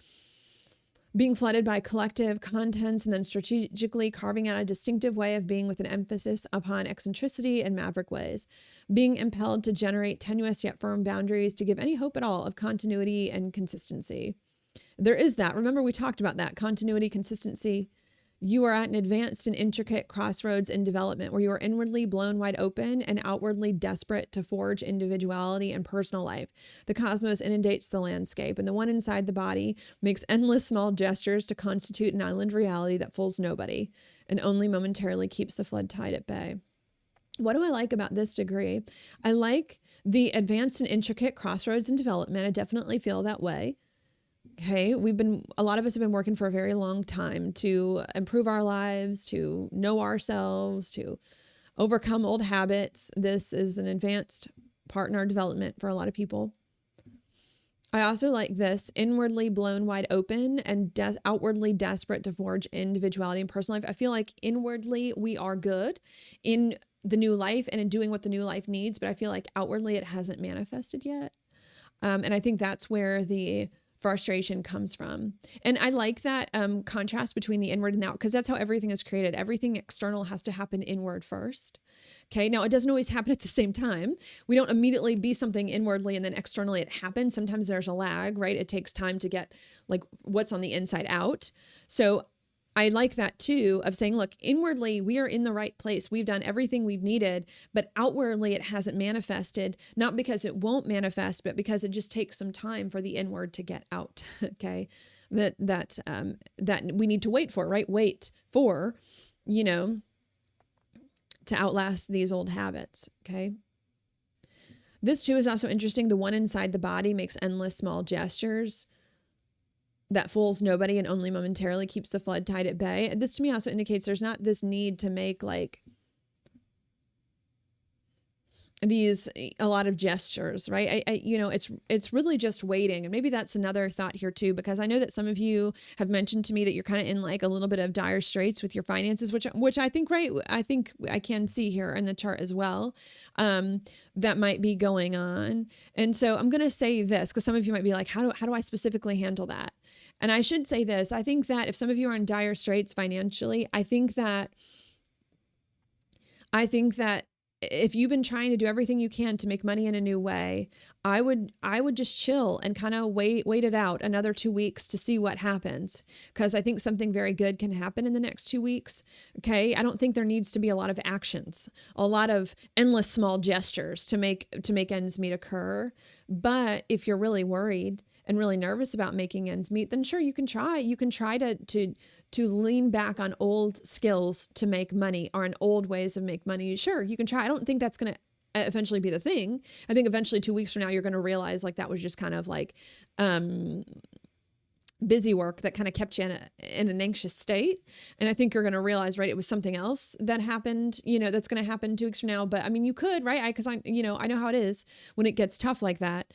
being flooded by collective contents and then strategically carving out a distinctive way of being with an emphasis upon eccentricity and maverick ways, being impelled to generate tenuous yet firm boundaries to give any hope at all of continuity and consistency. There is that. Remember, we talked about that continuity, consistency. You are at an advanced and intricate crossroads in development where you are inwardly blown wide open and outwardly desperate to forge individuality and personal life. The cosmos inundates the landscape, and the one inside the body makes endless small gestures to constitute an island reality that fools nobody and only momentarily keeps the flood tide at bay. What do I like about this degree? I like the advanced and intricate crossroads in development. I definitely feel that way. Okay, a lot of us have been working for a very long time to improve our lives, to know ourselves, to overcome old habits. This is an advanced part in our development for a lot of people. I also like this inwardly blown wide open and outwardly desperate to forge individuality and personal life. I feel like inwardly we are good in the new life and in doing what the new life needs, but I feel like outwardly it hasn't manifested yet. And I think that's where the frustration comes from. And I like that contrast between the inward and the out, because that's how everything is created. Everything external has to happen inward first. Okay. Now it doesn't always happen at the same time. We don't immediately be something inwardly and then externally it happens. Sometimes there's a lag, right? It takes time to get like what's on the inside out. So I like that too, of saying, look, inwardly, we are in the right place. We've done everything we've needed, but outwardly it hasn't manifested, not because it won't manifest, but because it just takes some time for the inward to get out. Okay. That we need to wait for, right? Wait for, to outlast these old habits. Okay. This too is also interesting. The one inside the body makes endless small gestures that fools nobody and only momentarily keeps the flood tide at bay. And this to me also indicates there's not this need to make like a lot of gestures, right? It's really just waiting. And maybe that's another thought here too, because I know that some of you have mentioned to me that you're kind of in like a little bit of dire straits with your finances, which I think, right. I think I can see here in the chart as well. That might be going on. And so I'm going to say this, because some of you might be like, how do I specifically handle that? And I should say this. I think that if some of you are in dire straits financially, I think that if you've been trying to do everything you can to make money in a new way, I would just chill and kind of wait it out another 2 weeks to see what happens. Because I think something very good can happen in the next 2 weeks. Okay. I don't think there needs to be a lot of actions, a lot of endless small gestures to make ends meet occur. But if you're really worried and really nervous about making ends meet, then sure, you can try. You can try to lean back on old skills to make money, or on old ways of make money. Sure, you can try. I don't think that's going to eventually be the thing. I think eventually 2 weeks from now, you're going to realize like that was just kind of like busy work that kind of kept you in an anxious state. And I think you're going to realize, right, it was something else that happened, that's going to happen 2 weeks from now. But I mean, you could, right? Because I know how it is when it gets tough like that,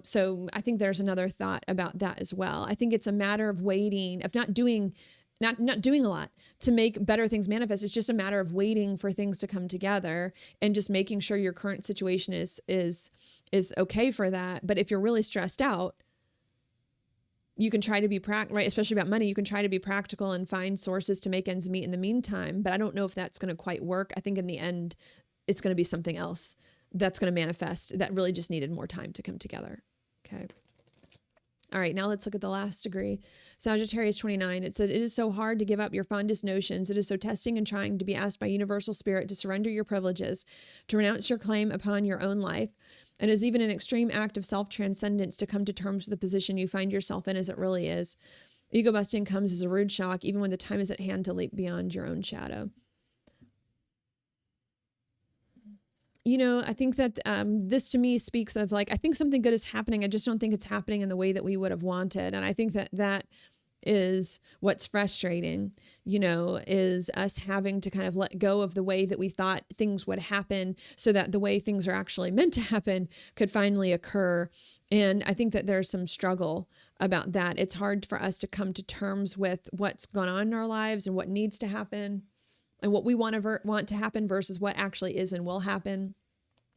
so I think there's another thought about that as well. I think it's a matter of waiting, of not doing a lot to make better things manifest. It's just a matter of waiting for things to come together and just making sure your current situation is okay for that. But if you're really stressed out, you can try to be right, especially about money. You can try to be practical and find sources to make ends meet in the meantime. But I don't know if that's going to quite work. I think in the end, it's going to be something else that's going to manifest that really just needed more time to come together. Okay. All right, now let's look at the last degree. Sagittarius 29. It said, it is so hard to give up your fondest notions. It is so testing and trying to be asked by universal spirit to surrender your privileges, to renounce your claim upon your own life. It is even an extreme act of self-transcendence to come to terms with the position you find yourself in as it really is. Ego busting comes as a rude shock, even when the time is at hand to leap beyond your own shadow. I think that this to me speaks of like, I think something good is happening. I just don't think it's happening in the way that we would have wanted. And I think that is what's frustrating, is us having to kind of let go of the way that we thought things would happen so that the way things are actually meant to happen could finally occur. And I think that there's some struggle about that. It's hard for us to come to terms with what's gone on in our lives and what needs to happen and what we want to happen versus what actually is and will happen,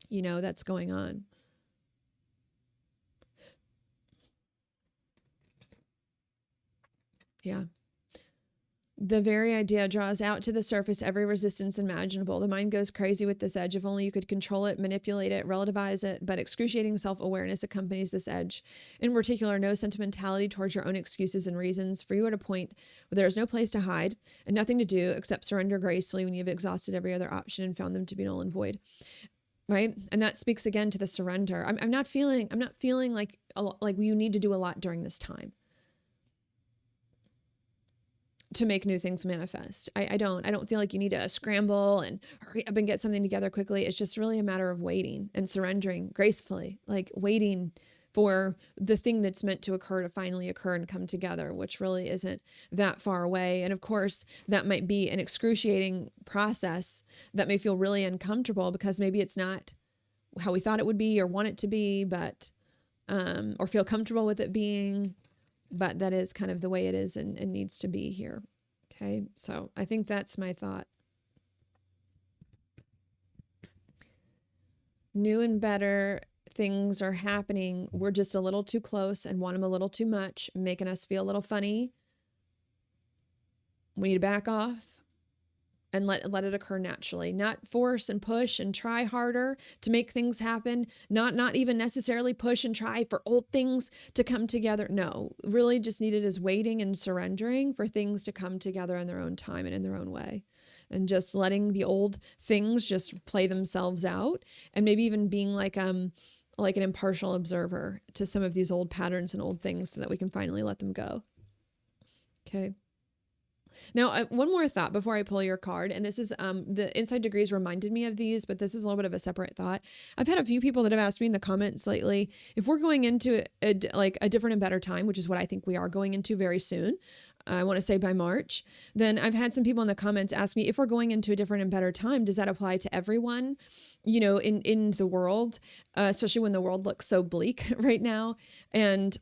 that's going on. Yeah. The very idea draws out to the surface every resistance imaginable. The mind goes crazy with this edge. If only you could control it, manipulate it, relativize it. But excruciating self-awareness accompanies this edge. In particular, no sentimentality towards your own excuses and reasons. For you at a point where there is no place to hide and nothing to do except surrender gracefully when you've exhausted every other option and found them to be null and void. Right? And that speaks again to the surrender. I'm not feeling like you need to do a lot during this time to make new things manifest. I don't feel like you need to scramble and hurry up and get something together quickly. It's just really a matter of waiting and surrendering gracefully, like waiting for the thing that's meant to occur to finally occur and come together, which really isn't that far away. And of course, that might be an excruciating process that may feel really uncomfortable because maybe it's not how we thought it would be or want it to be, but or feel comfortable with it being. But that is kind of the way it is and needs to be here. Okay, so I think that's my thought. New and better things are happening. We're just a little too close and want them a little too much, making us feel a little funny. We need to back off and let it occur naturally, not force and push and try harder to make things happen, not even necessarily push and try for old things to come together. No, really just needed is waiting and surrendering for things to come together in their own time and in their own way. And just letting the old things just play themselves out and maybe even being like an impartial observer to some of these old patterns and old things so that we can finally let them go. Okay. Now, one more thought before I pull your card, and this is the Inside Degrees reminded me of these, but this is a little bit of a separate thought. I've had a few people that have asked me in the comments lately if we're going into a different and better time, which is what I think we are going into very soon. I want to say by March. Then I've had some people in the comments ask me if we're going into a different and better time, does that apply to everyone, in the world, especially when the world looks so bleak right now? And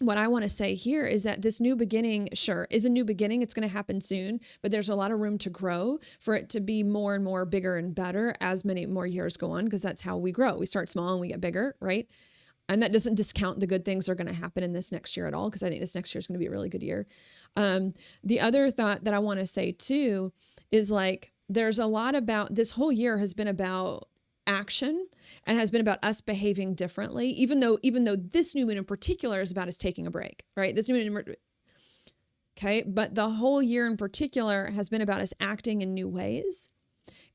what I want to say here is that this new beginning, sure, is a new beginning. It's going to happen soon, but there's a lot of room to grow for it to be more and more bigger and better as many more years go on, because that's how we grow. We start small and we get bigger, right? And that doesn't discount the good things that are going to happen in this next year at all, because I think this next year is going to be a really good year. The other thought that I want to say too is there's a lot about this whole year has been about action and has been about us behaving differently, even though this new moon in particular is about us taking a break, right? This new moon, okay? But the whole year in particular has been about us acting in new ways,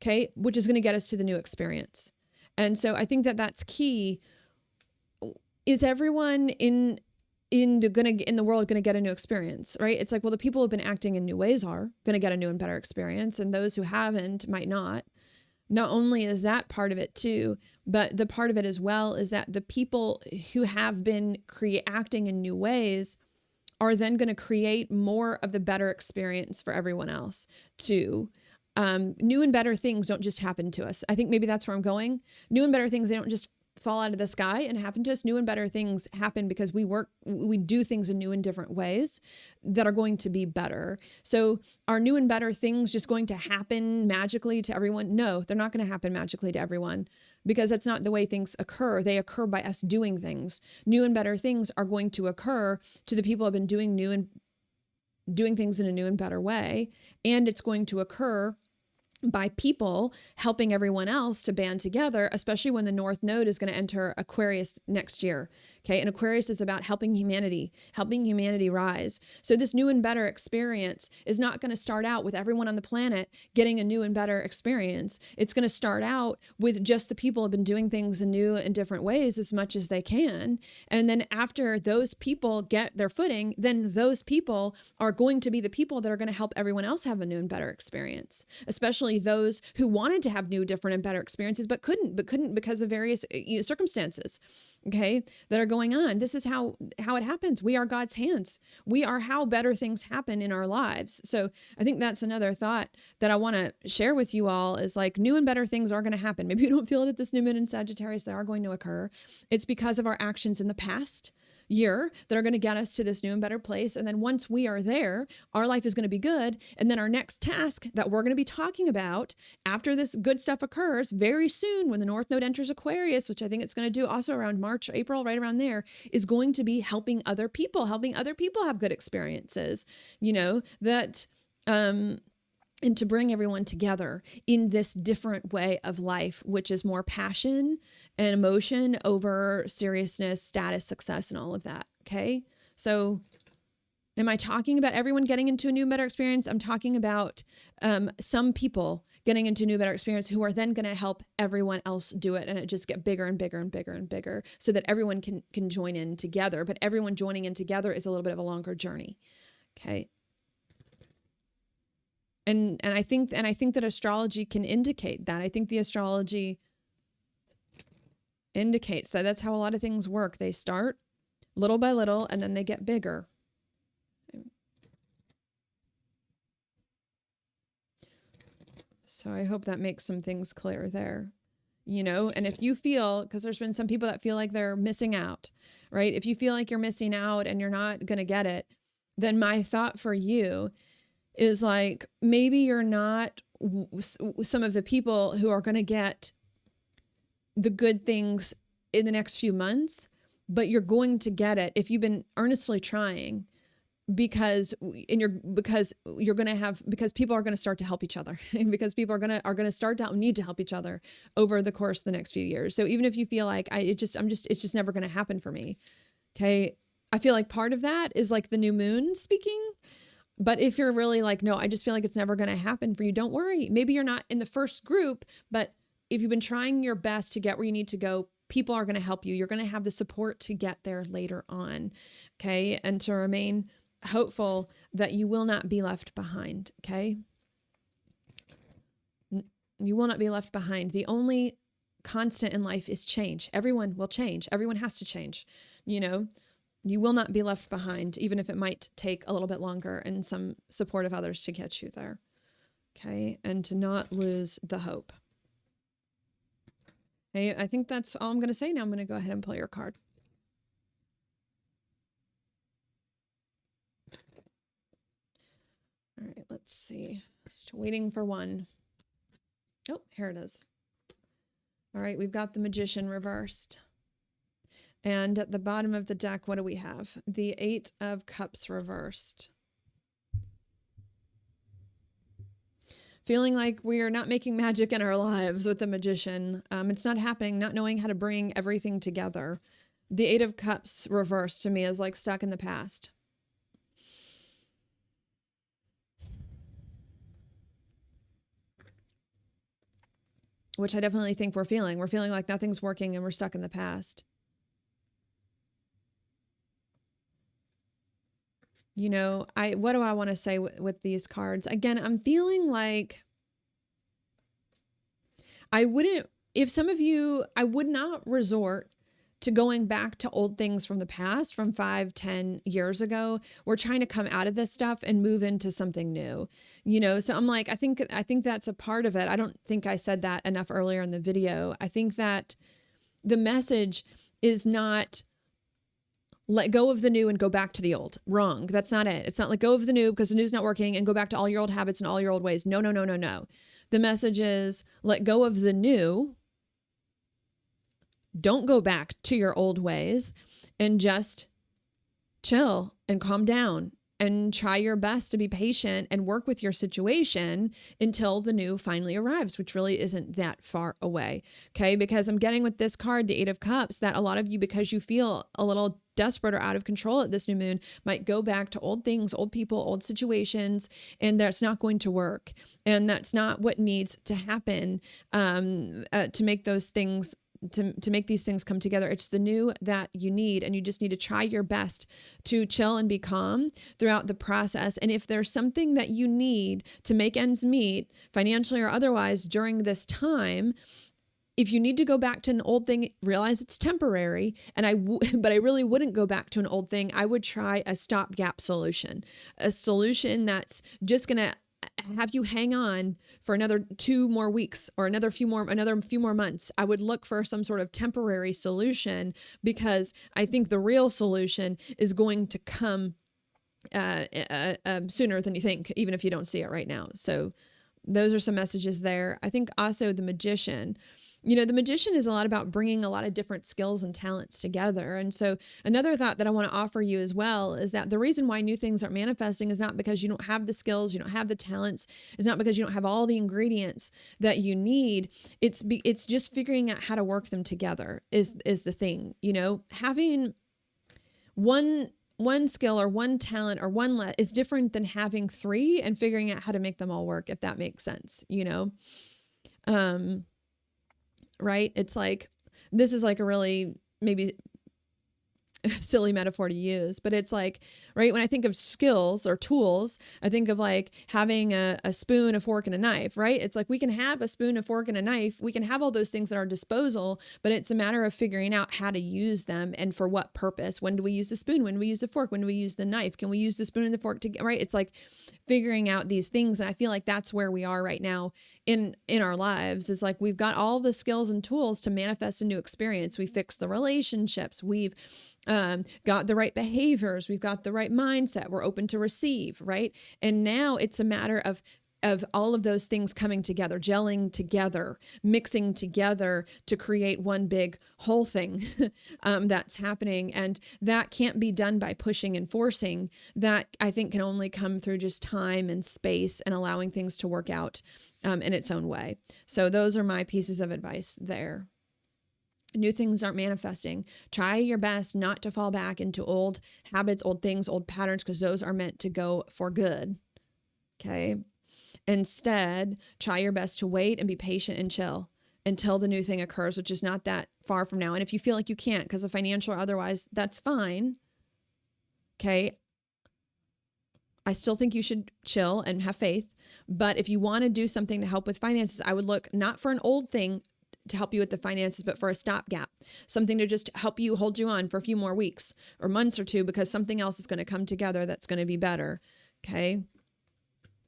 okay? Which is going to get us to the new experience. And so I think that that's key. Is everyone in the world going to get a new experience, right? It's well, the people who've been acting in new ways are going to get a new and better experience, and those who haven't might not. Not only is that part of it too, but the part of it as well is that the people who have been acting in new ways are then going to create more of the better experience for everyone else too. New and better things don't just happen to us. I think maybe that's where I'm going. New and better things, they don't just fall out of the sky and happen to us. New and better things happen because we do things in new and different ways that are going to be better. So are new and better things just going to happen magically to everyone? No, they're not going to happen magically to everyone, because that's not the way things occur. They occur by us doing things. New and better things are going to occur to the people who have been doing things in a new and better way. And it's going to occur by people helping everyone else to band together, especially when the North Node is going to enter Aquarius next year. Okay. And Aquarius is about helping humanity rise. So this new and better experience is not going to start out with everyone on the planet getting a new and better experience. It's going to start out with just the people who have been doing things in new and different ways as much as they can. And then after those people get their footing, then those people are going to be the people that are going to help everyone else have a new and better experience, especially those who wanted to have new, different, and better experiences, but couldn't because of various circumstances, okay, that are going on. This is how it happens. We are God's hands. We are how better things happen in our lives. So I think that's another thought that I want to share with you all is new and better things are going to happen. Maybe you don't feel it at this new moon in Sagittarius. They are going to occur. It's because of our actions in the past year that are going to get us to this new and better place. And then once we are there, our life is going to be good. And then our next task that we're going to be talking about after this good stuff occurs very soon, when the North Node enters Aquarius, which I think it's going to do also around March, April, right around there, is going to be helping other people have good experiences, and to bring everyone together in this different way of life, which is more passion and emotion over seriousness, status, success, and all of that. Okay. So am I talking about everyone getting into a new, better experience? I'm talking about some people getting into a new, better experience who are then going to help everyone else do it. And it just get bigger and bigger and bigger and bigger so that everyone can join in together. But everyone joining in together is a little bit of a longer journey. Okay. And I think that astrology can indicate that. I think the astrology indicates that that's how a lot of things work. They start little by little and then they get bigger. So I hope that makes some things clear there. And if you feel, because there's been some people that feel like they're missing out, right? If you feel like you're missing out and you're not going to get it, then my thought for you is maybe you're not some of the people who are going to get the good things in the next few months, but you're going to get it if you've been earnestly trying, because people are going to start to help each other because people are going to start to need to help each other over the course of the next few years. So even if you feel like it's just never going to happen for me. Okay. I feel like part of that is the new moon speaking. But if you're really no, I just feel like it's never going to happen for you, don't worry. Maybe you're not in the first group, but if you've been trying your best to get where you need to go, people are going to help you. You're going to have the support to get there later on. Okay. And to remain hopeful that you will not be left behind, okay? You will not be left behind. The only constant in life is change. Everyone will change. Everyone has to change. You know, you will not be left behind, even if it might take a little bit longer and some support of others to get you there. Okay. And to not lose the hope. Okay. I think that's all I'm going to say. Now I'm going to go ahead and pull your card. All right. Let's see. Just waiting for one. Oh, here it is. All right, we've got the Magician reversed. And at the bottom of the deck, what do we have? The Eight of Cups reversed. Feeling like we are not making magic in our lives with the Magician. It's not happening, not knowing how to bring everything together. The Eight of Cups reversed to me is like stuck in the past. Which I definitely think we're feeling. We're feeling like nothing's working and we're stuck in the past. You know, what do I want to say with these cards? Again, I'm feeling like if some of you, I would not resort to going back to old things from the past, from 5-10 years ago. We're trying to come out of this stuff and move into something new, you know? So I'm like, I think that's a part of it. I don't think I said that enough earlier in the video. I think that the message is not let go of the new and go back to the old. Wrong. That's not it. It's not let go of the new because the new's not working and go back to all your old habits and all your old ways. No, no, no, no, no. The message is let go of the new. Don't go back to your old ways and just chill and calm down and try your best to be patient and work with your situation until the new finally arrives, which really isn't that far away. Okay. Because I'm getting with this card, the Eight of Cups, that a lot of you, because you feel a little desperate or out of control at this new moon, might go back to old things, old people, old situations, and that's not going to work. And that's not what needs to happen to make those things to make these things come together. It's the new that you need, and you just need to try your best to chill and be calm throughout the process. And if there's something that you need to make ends meet, financially or otherwise, during this time, if you need to go back to an old thing, realize it's temporary. But I really wouldn't go back to an old thing. I would try a stopgap solution, a solution that's just going to have you hang on for another 2 more weeks or another few more months. I would look for some sort of temporary solution, because I think the real solution is going to come sooner than you think, even if you don't see it right now. So those are some messages there. I think also the Magician. You know, the Magician is a lot about bringing a lot of different skills and talents together. And so another thought that I want to offer you as well is that the reason why new things aren't manifesting is not because you don't have the skills, you don't have the talents. It's not because you don't have all the ingredients that you need. It's just figuring out how to work them together is the thing. You know, having one skill or one talent or is different than having 3 and figuring out how to make them all work, if that makes sense, you know? Right? It's like, this is like a really maybe silly metaphor to use, but it's like, right, when I think of skills or tools, I think of like having a spoon, a fork, and a knife, right? It's like we can have a spoon, a fork, and a knife. We can have all those things at our disposal, but it's a matter of figuring out how to use them and for what purpose. When do we use the spoon? When do we use the fork? When do we use the knife? Can we use the spoon and the fork together, right? It's like figuring out these things. And I feel like that's where we are right now in our lives. Is like we've got all the skills and tools to manifest a new experience. We fixed the relationships. We've got the right behaviors. We've got the right mindset. We're open to receive, right? And now it's a matter of all of those things coming together, gelling together, mixing together to create one big whole thing that's happening. And that can't be done by pushing and forcing. That I think can only come through just time and space and allowing things to work out in its own way. So those are my pieces of advice there. New things aren't manifesting. Try your best not to fall back into old habits, old things, old patterns, because those are meant to go for good. Okay. Instead, try your best to wait and be patient and chill until the new thing occurs, which is not that far from now. And if you feel like you can't because of financial or otherwise, that's fine. Okay. I still think you should chill and have faith. But if you want to do something to help with finances, I would look not for an old thing to help you with the finances, but for a stopgap, something to just help you hold you on for a few more weeks or months or two, because something else is going to come together that's going to be better. Okay.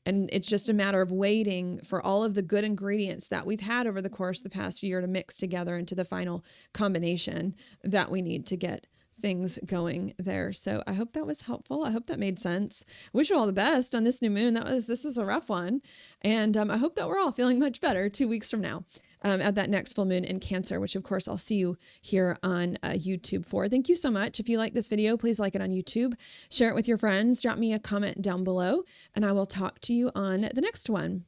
And it's just a matter of waiting for all of the good ingredients that we've had over the course of the past year to mix together into the final combination that we need to get things going there. So I hope that was helpful. I hope that made sense. Wish you all the best on this new moon. This is a rough one. And I hope that we're all feeling much better 2 weeks from now. At that next full moon in Cancer, which of course I'll see you here on YouTube for. Thank you so much. If you like this video, please like it on YouTube, share it with your friends, drop me a comment down below, and I will talk to you on the next one.